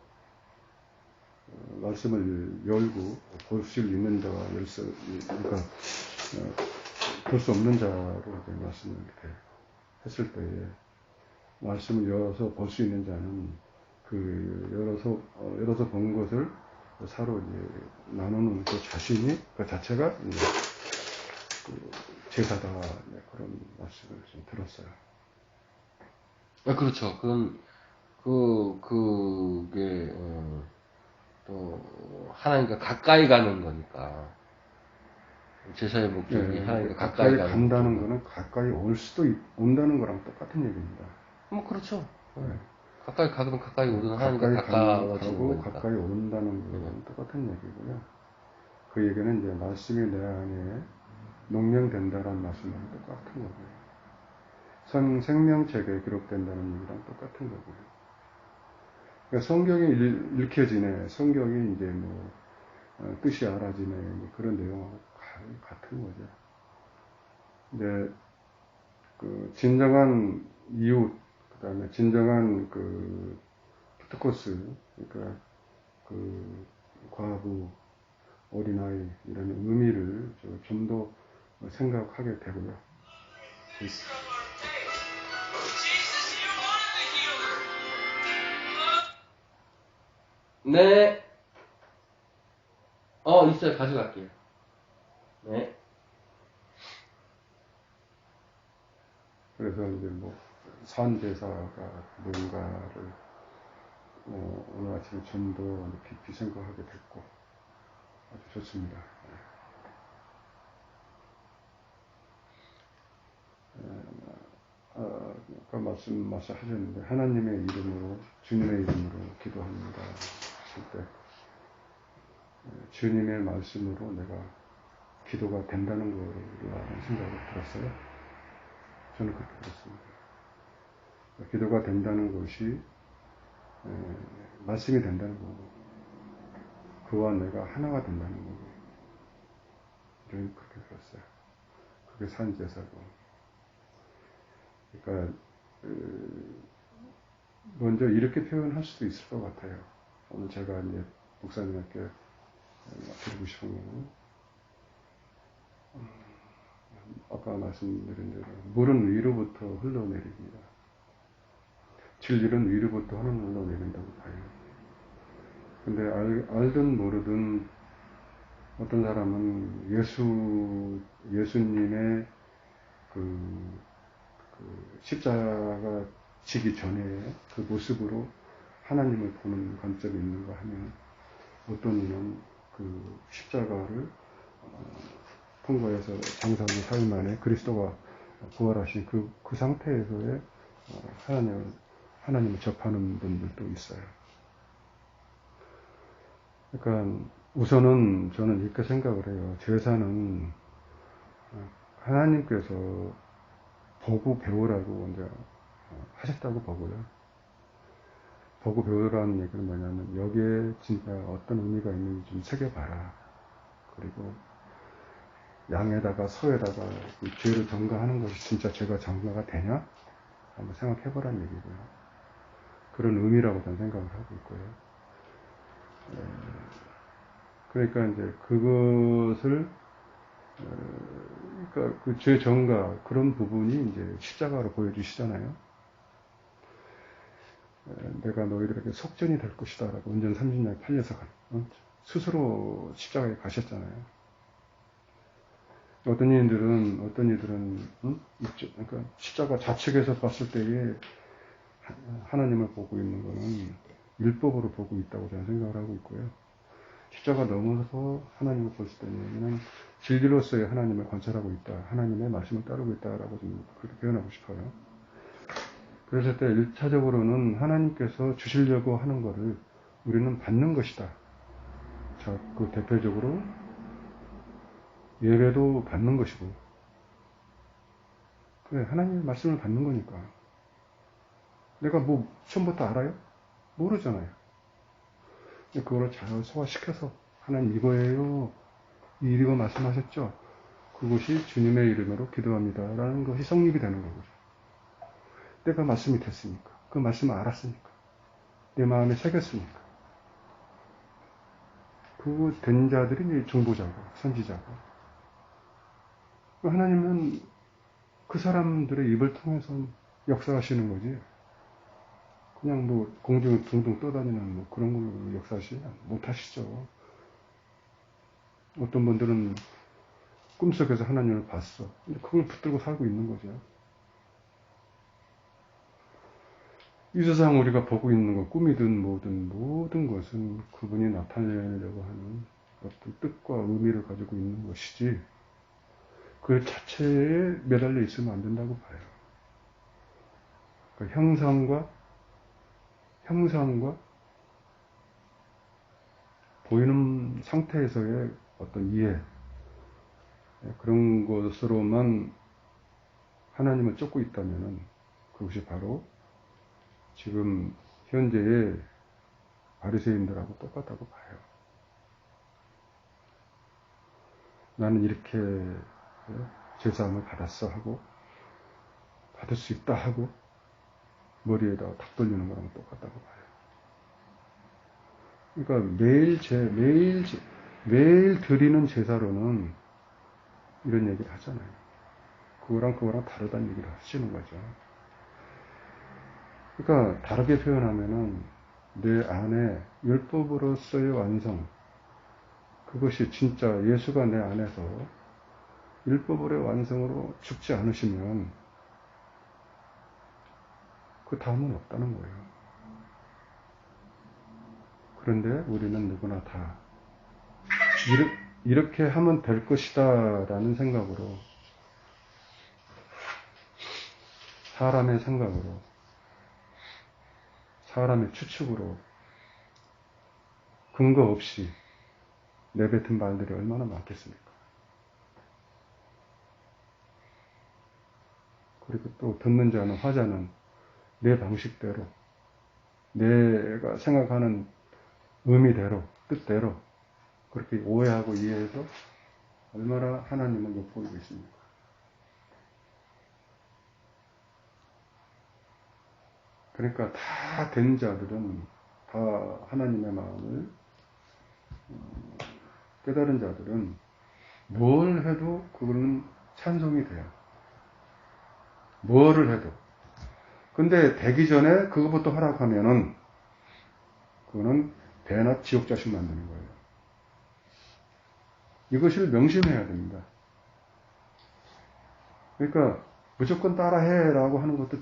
말씀을 열고 볼 수 있는 자와 그러니까 볼 수 없는 자로 이제 말씀을 이렇게 했을 때에 말씀을 열어서 볼 수 있는 자는 그 열어서 본 것을 서로 이제 나누는 그 자신이 그 자체가 이제 그 제사다 그런 말씀을 좀 들었어요. 그렇죠. 그건 그게 또 하나님과 가까이 가는 거니까 제사의 목적이 하나님과 가까이 가는 간다는 거죠. 거는 가까이 올 수도 온다는 거랑 똑같은 얘기입니다. 뭐 그렇죠. 네. 가까이 가든 가까이 오든 하나님과 가까워지는 거니까. 가까이 온다는 거랑 똑같은 얘기고요. 그 얘기는 이제 말씀이 내 안에 농명된다는 말씀이랑 똑같은 거고요. 생명책에 기록된다는 얘기랑 똑같은 거고요. 그러니까 성경이 읽혀지네, 성경이 이제 뭐 뜻이 알아지네, 뭐 그런 내용하고 같은 거죠. 근데 그 진정한 이웃, 그다음에 진정한 그 푸트코스, 그러니까 그 과부, 어린아이 이런 의미를 좀 더 생각하게 되고요. 네. 있어요. 가져갈게요. 네. 그래서 이제 뭐 산제사가 뭔가를 오늘 아침에 좀 더 깊이 생각하게 됐고 아주 좋습니다. 아까 말씀하셨는데 하나님의 이름으로 주님의 이름으로 기도합니다 하실 때 주님의 말씀으로 내가 기도가 된다는 거라는 생각이 들었어요. 저는 그렇게 들었습니다. 기도가 된다는 것이 말씀이 된다는 거고 그와 내가 하나가 된다는 거고 저는 그렇게 들었어요. 그게 산제사고 그러니까 먼저 이렇게 표현할 수도 있을 것 같아요. 오늘 제가 이제 목사님께 드리고 싶은 거는 아까 말씀드린 대로 물은 위로부터 흘러내립니다. 진리는 위로부터 흘러내린다고 봐요. 근데 알든 모르든 어떤 사람은 예수님의 그 십자가 지기 전에 그 모습으로 하나님을 보는 관점이 있는가 하면 어떤 이는 그 십자가를 통과해서 장사하는 삶 안에 그리스도가 부활하신 그 상태에서의 하나님을 접하는 분들도 있어요. 그러니까 우선은 저는 이렇게 생각을 해요. 제사는 하나님께서 보고 배우라고 이제 하셨다고 보고요. 보고 배우라는 얘기는 뭐냐면 여기에 진짜 어떤 의미가 있는지 좀 새겨봐라. 그리고 양에다가 소에다가 죄를 전가하는 것이 진짜 죄가 전가가 되냐? 한번 생각해보라는 얘기고요. 그런 의미라고 저는 생각을 하고 있고요. 그러니까 이제 그것을 그러니까 그 죄 전가 그런 부분이 이제 십자가로 보여주시잖아요. 내가 너희들에게 속전이 될 것이다 라고 은전 30년에 팔려서 스스로 십자가에 가셨잖아요. 어떤 이들은 그러니까 십자가 좌측에서 봤을 때에 하나님을 보고 있는 것은 율법으로 보고 있다고 저는 생각을 하고 있고요. 십자가 넘어서 하나님을 볼 때는 진리로서의 하나님을 관찰하고 있다. 하나님의 말씀을 따르고 있다라고 좀 그렇게 표현하고 싶어요. 그랬을 때 1차적으로는 하나님께서 주시려고 하는 것을 우리는 받는 것이다. 자, 그 대표적으로 예배도 받는 것이고 그래, 하나님의 말씀을 받는 거니까 내가 뭐 처음부터 알아요? 모르잖아요. 그거를 잘 소화시켜서 하나님 이거예요. 이거 말씀하셨죠? 그것이 주님의 이름으로 기도합니다. 라는 것이 성립이 되는 거죠. 내가 말씀이 됐으니까. 그 말씀을 알았으니까. 내 마음에 새겼으니까. 그 된 자들이 중보자고, 선지자고. 하나님은 그 사람들의 입을 통해서 역사하시는 거지. 그냥 뭐 공중을 둥둥 떠다니는 뭐 그런 걸로 역사하시지 못하시죠. 어떤 분들은 꿈속에서 하나님을 봤어. 근데 그걸 붙들고 살고 있는 거죠. 이 세상 우리가 보고 있는 것, 꿈이든 뭐든 모든 것은 그분이 나타내려고 하는 어떤 뜻과 의미를 가지고 있는 것이지 그 자체에 매달려 있으면 안 된다고 봐요. 그 형상과 보이는 상태에서의 어떤 이해, 그런 것으로만 하나님을 쫓고 있다면 그것이 바로 지금 현재의 바리새인들하고 똑같다고 봐요. 나는 이렇게 제사함을 받았어 하고 받을 수 있다 하고 머리에다가 탁 돌리는 거랑 똑같다고 봐요. 그러니까 매일 드리는 제사로는 이런 얘기를 하잖아요. 그거랑 다르다는 얘기를 하시는 거죠. 그러니까 다르게 표현하면은 내 안에 율법으로서의 완성, 그것이 진짜 예수가 내 안에서 율법으로의 완성으로 죽지 않으시면 그 다음은 없다는 거예요. 그런데 우리는 누구나 다 이렇게 하면 될 것이다 라는 생각으로, 사람의 생각으로, 사람의 추측으로 근거 없이 내뱉은 말들이 얼마나 많겠습니까? 그리고 또 듣는 자는, 화자는 내 방식대로, 내가 생각하는 의미대로, 뜻대로 그렇게 오해하고 이해해서 얼마나 하나님을 엿보이고 있습니까? 그러니까 다 된 자들은, 다 하나님의 마음을 깨달은 자들은 뭘 해도 그거는 찬송이 돼요. 뭐를 해도. 근데 되기 전에 그거부터 허락하면은 그거는 배나 지옥 자식 만드는 거예요. 이것을 명심해야 됩니다. 그러니까 무조건 따라해라고 하는 것도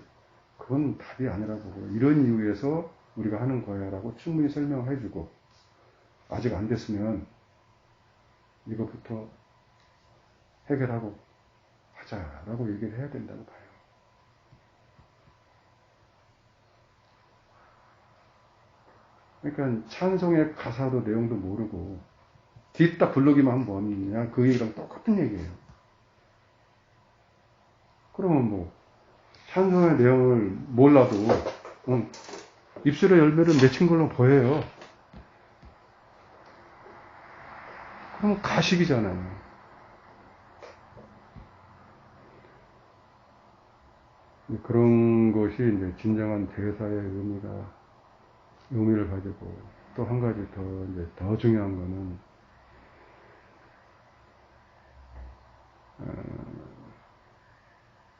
그건 답이 아니라고 보고요. 이런 이유에서 우리가 하는 거야라고 충분히 설명해주고, 아직 안 됐으면 이것부터 해결하고 하자라고 얘기를 해야 된다고 봐요. 그러니까 찬송의 가사도 내용도 모르고 뒤딱 불러기만 하면 뭐냐, 그 얘기랑 똑같은 얘기예요. 그러면 뭐 찬송의 내용을 몰라도 입술에 열매를 맺힌 걸로 보여요. 그럼 가식이잖아요. 그런 것이 이제 진정한 제사의 의미를 가지고, 또 한 가지 더 중요한 거는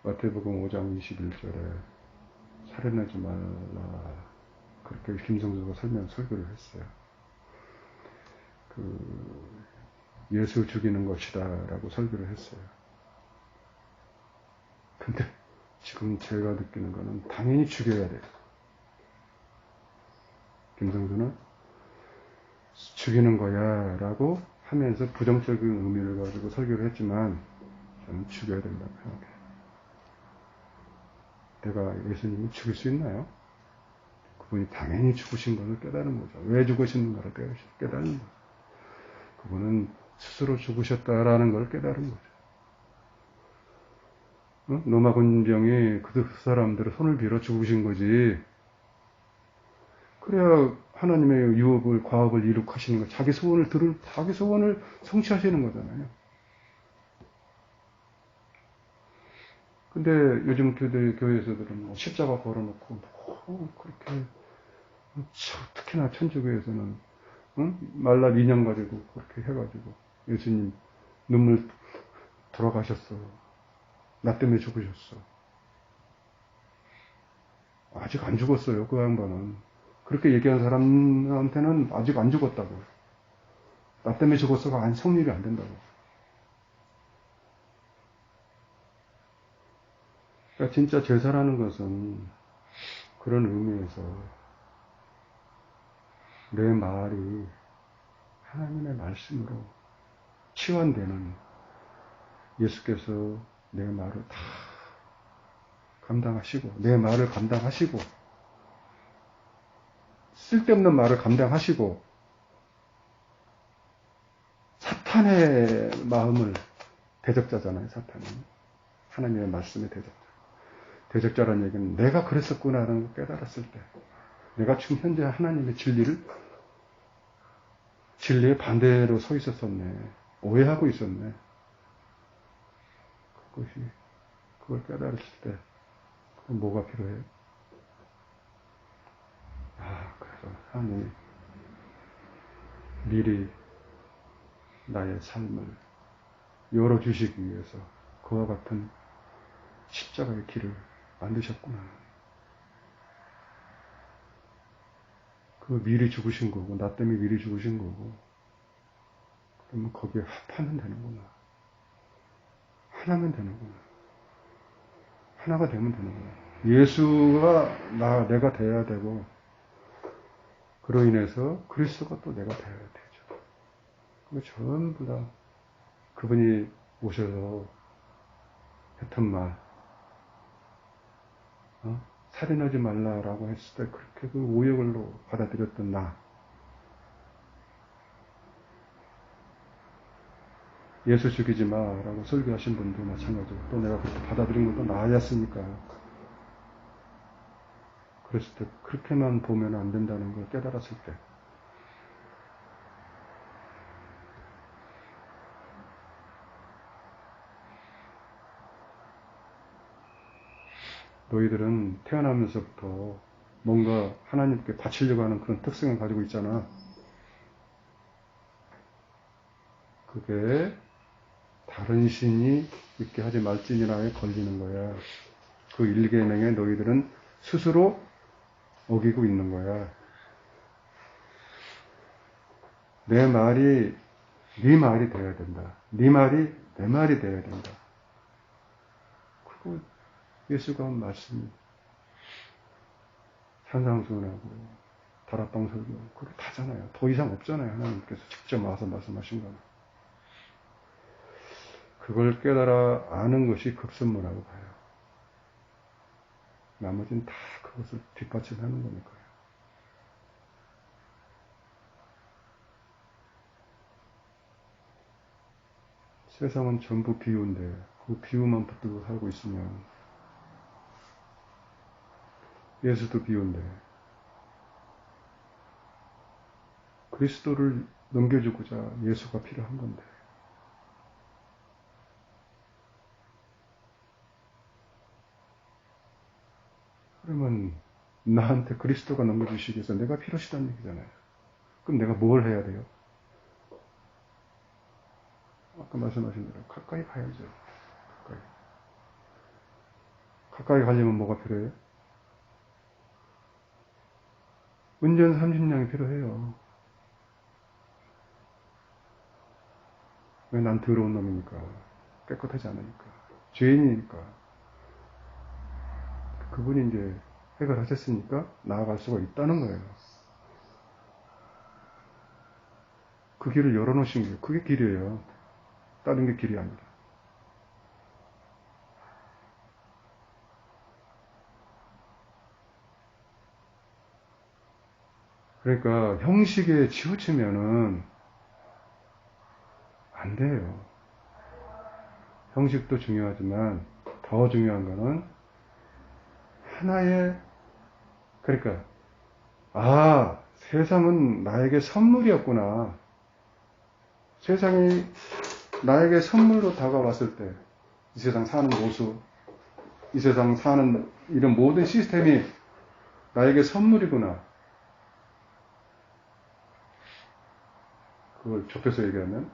마태복음 5장 21절에 살인하지 말라, 그렇게 김성수가 설교를 했어요. 예수 죽이는 것이다 라고 설교를 했어요. 근데 지금 제가 느끼는 거는 당연히 죽여야 돼요. 김성수는 죽이는 거야 라고 하면서 부정적인 의미를 가지고 설교를 했지만 저는 죽여야 된다고 생각해요. 내가 예수님을 죽일 수 있나요? 그분이 당연히 죽으신 것을 깨달은 거죠. 왜 죽으시는가를 깨달은 거죠. 그분은 스스로 죽으셨다라는 걸 깨달은 거죠. 로마 군병이 그 사람들의 손을 빌어 죽으신 거지. 그래야 하나님의 유업을, 과업을 이룩하시는 거, 자기 소원을 성취하시는 거잖아요. 근데 요즘 교회에서들은 십자가 걸어놓고 그렇게, 특히나 천주교에서는 말라 인형 가지고 그렇게 해가지고 예수님 눈물 돌아가셨어, 나 때문에 죽으셨어. 아직 안 죽었어요. 그 양반은. 그렇게 얘기하는 사람한테는 아직 안 죽었다고. 나 때문에 죽었어가 성립이 안 된다고. 그러니까 진짜 제사라는 것은 그런 의미에서 내 말이 하나님의 말씀으로 치환되는, 예수께서 내 말을 다 감당하시고, 내 말을 감당하시고, 쓸데없는 말을 감당하시고, 사탄의 마음을, 대적자잖아요, 사탄은. 하나님의 말씀의 대적자. 대적자라는 얘기는 내가 그랬었구나라는 걸 깨달았을 때, 내가 지금 현재 하나님의 진리의 반대로 서 있었었네. 오해하고 있었네. 그걸 깨달았을 때, 그럼 뭐가 필요해요? 그래서 하나님이 미리 나의 삶을 열어주시기 위해서 그와 같은 십자가의 길을 만드셨구나. 그 미리 죽으신 거고, 나 때문에 미리 죽으신 거고, 그러면 거기에 합하면 되는구나. 하나면 되는구나. 하나가 되면 되는구나. 예수가 내가 돼야 되고, 그로 인해서 그리스도가 또 내가 돼야 되죠. 그 전부 다 그분이 오셔서 했던 말, 살인하지 말라라고 했을 때 그렇게 그 오역으로 받아들였던 나, 예수 죽이지 마라고 설교하신 분도 마찬가지고, 또 내가 그렇게 받아들인 것도 나였으니까. 그랬을 때 그렇게만 보면 안 된다는 걸 깨달았을 때, 너희들은 태어나면서부터 뭔가 하나님께 바치려고 하는 그런 특성을 가지고 있잖아. 그게 다른 신이 있게 하지 말지니라에 걸리는 거야. 그 일계명에 너희들은 스스로 어기고 있는 거야. 내 말이 네 말이 돼야 된다. 네 말이 내 말이 돼야 된다. 그리고 예수가 한 말씀이 산상수훈하고 다락방 설교 그거 다잖아요. 더 이상 없잖아요. 하나님께서 직접 와서 말씀하신 거는. 그걸 깨달아 아는 것이 급선무라고 봐요. 나머지는 다 그것을 뒷받침하는 거니까요. 세상은 전부 비유인데 그 비유만 붙들고 살고 있으면, 예수도 비유인데 그리스도를 넘겨주고자 예수가 필요한 건데, 그러면 나한테 그리스도가 넘겨주시기 위해서 내가 필요시다는 얘기잖아요. 그럼 내가 뭘 해야 돼요? 아까 말씀하신 대로 가까이 가야죠. 가까이 가려면 뭐가 필요해요? 은전 30냥이 필요해요. 왜? 난 더러운 놈이니까. 깨끗하지 않으니까. 죄인이니까. 그분이 이제 해결하셨으니까 나아갈 수가 있다는 거예요. 그 길을 열어놓으신 거예요. 그게 길이에요. 다른 게 길이 아니라. 그러니까 형식에 치우치면은 안 돼요. 형식도 중요하지만 더 중요한 거는 하나의, 그러니까 세상은 나에게 선물이었구나. 세상이 나에게 선물로 다가왔을 때, 이 세상 사는 모습, 이 세상 사는 이런 모든 시스템이 나에게 선물이구나. 그걸 좁혀서 얘기하면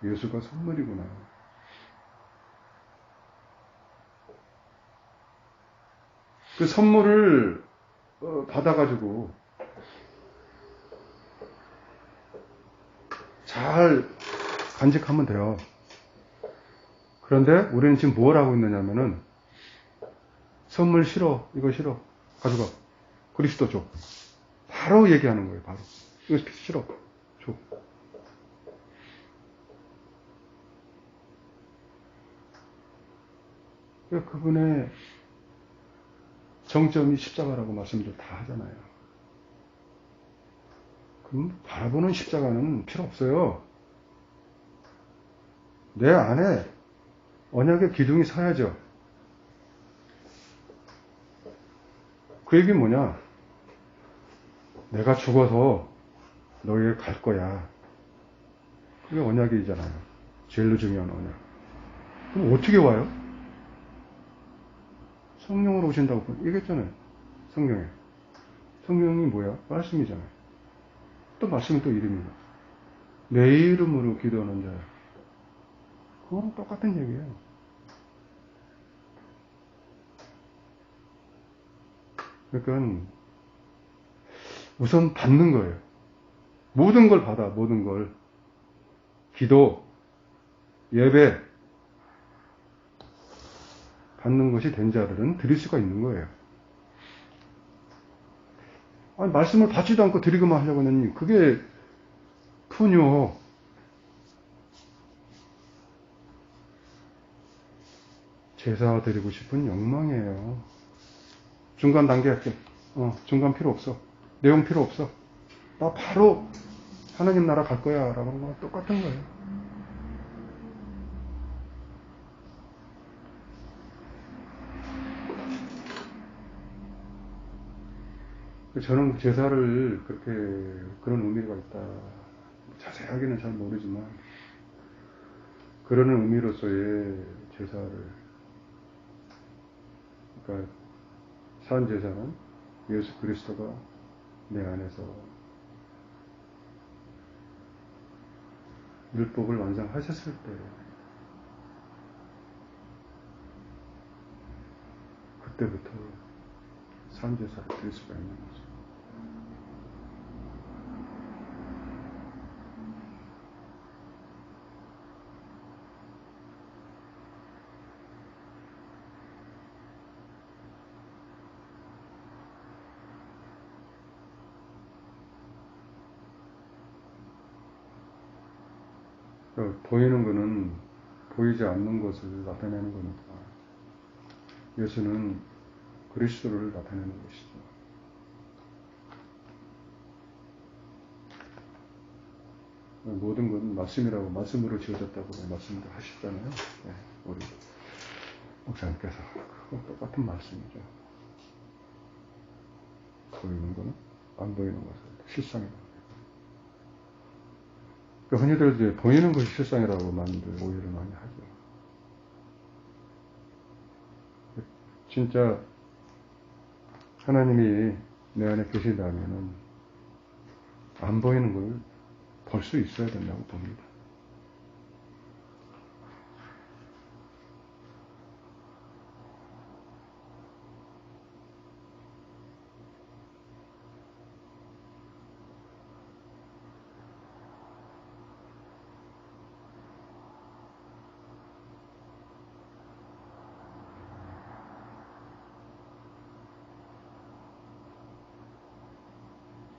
예수가 선물이구나. 그 선물을 받아가지고 잘 간직하면 돼요. 그런데 우리는 지금 뭘 하고 있느냐면은, 선물 싫어, 이거 싫어, 가져가. 그리스도 줘. 바로 얘기하는 거예요, 바로. 이거 싫어. 줘. 그분의 정점이 십자가라고 말씀들 다 하잖아요. 그럼 바라보는 십자가는 필요 없어요. 내 안에 언약의 기둥이 서야죠. 그 얘기는 뭐냐? 내가 죽어서 너희에 갈 거야. 그게 언약이잖아요. 제일 중요한 언약. 그럼 어떻게 와요? 성령으로 오신다고 얘기했잖아요. 성령에. 성령이 뭐야? 말씀이잖아요. 또 말씀이 또 이름이에요. 내 이름으로 기도하는 자야. 그거랑 똑같은 얘기예요. 그러니까 우선 받는 거예요. 모든 걸 받아, 모든 걸. 기도, 예배, 받는 것이 된 자들은 드릴 수가 있는 거예요. 아니, 말씀을 받지도 않고 드리고만 하려고 하는 그게 푸뇨. 제사 드리고 싶은 욕망이에요. 중간 단계 할게. 중간 필요 없어. 내용 필요 없어. 나 바로 하나님 나라 갈 거야. 라고 하는 거랑 똑같은 거예요. 저는 제사를 그렇게 그런 의미가 있다. 자세하게는 잘 모르지만 그러는 의미로서의 제사를, 그러니까 산 제사는 예수 그리스도가 내 안에서 율법을 완성하셨을 때 그때부터 산 제사를 드릴 수가 있는 거죠. 보이는 것은 보이지 않는 것을 나타내는 거니까 예수는 그리스도를 나타내는 것이죠. 모든 건 말씀이라고, 말씀으로 지어졌다고 말씀을 하셨잖아요. 네, 우리 목사님께서. 그건 똑같은 말씀이죠. 보이는 거는 안 보이는 것을 실상이다. 흔히들 이제 보이는 것이 실상이라고 많이들 오해를 많이 하죠. 진짜 하나님이 내 안에 계시다면은 안 보이는 걸 볼 수 있어야 된다고 봅니다.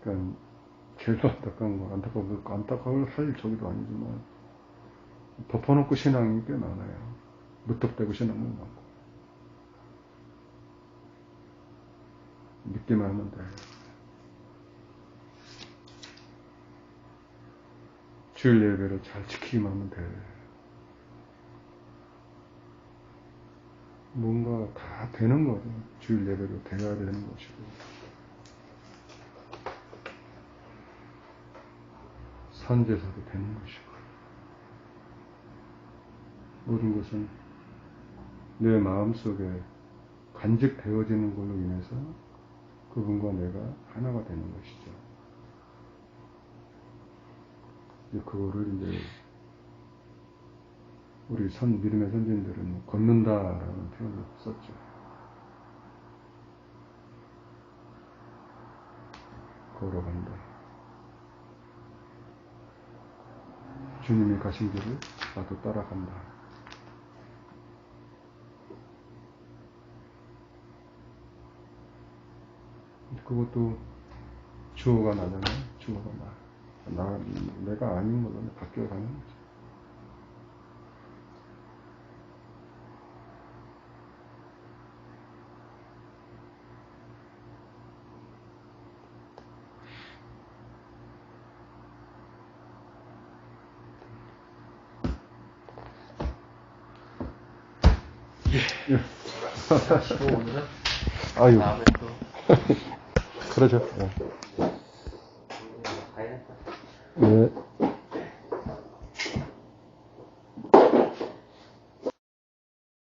그러니까 제일 안타까운 거, 안타까울 할 저기도 아니지만 덮어놓고 신앙이 꽤 많아요. 무턱대고 신앙은 많고 믿기만 하면 돼. 주일 예배를 잘 지키기만 하면 돼. 뭔가 다 되는 거죠. 주일 예배로 돼야 되는 것이고. 산제사도 되는 것이고. 모든 것은 내 마음속에 간직되어지는 걸로 인해서 그분과 내가 하나가 되는 것이죠. 그거를 이제 우리 믿음의 선진들은 걷는다라는 표현을 썼죠. 걸어간다. 주님이 가신 길을 나도 따라간다. 그것도 주어가 나잖아요. 주어가 내가 아닌 거는 바뀌어가는 거죠. 예. 하시고 오늘은 아유. 다음에 또 그러죠. 네. 가야겠다. 네.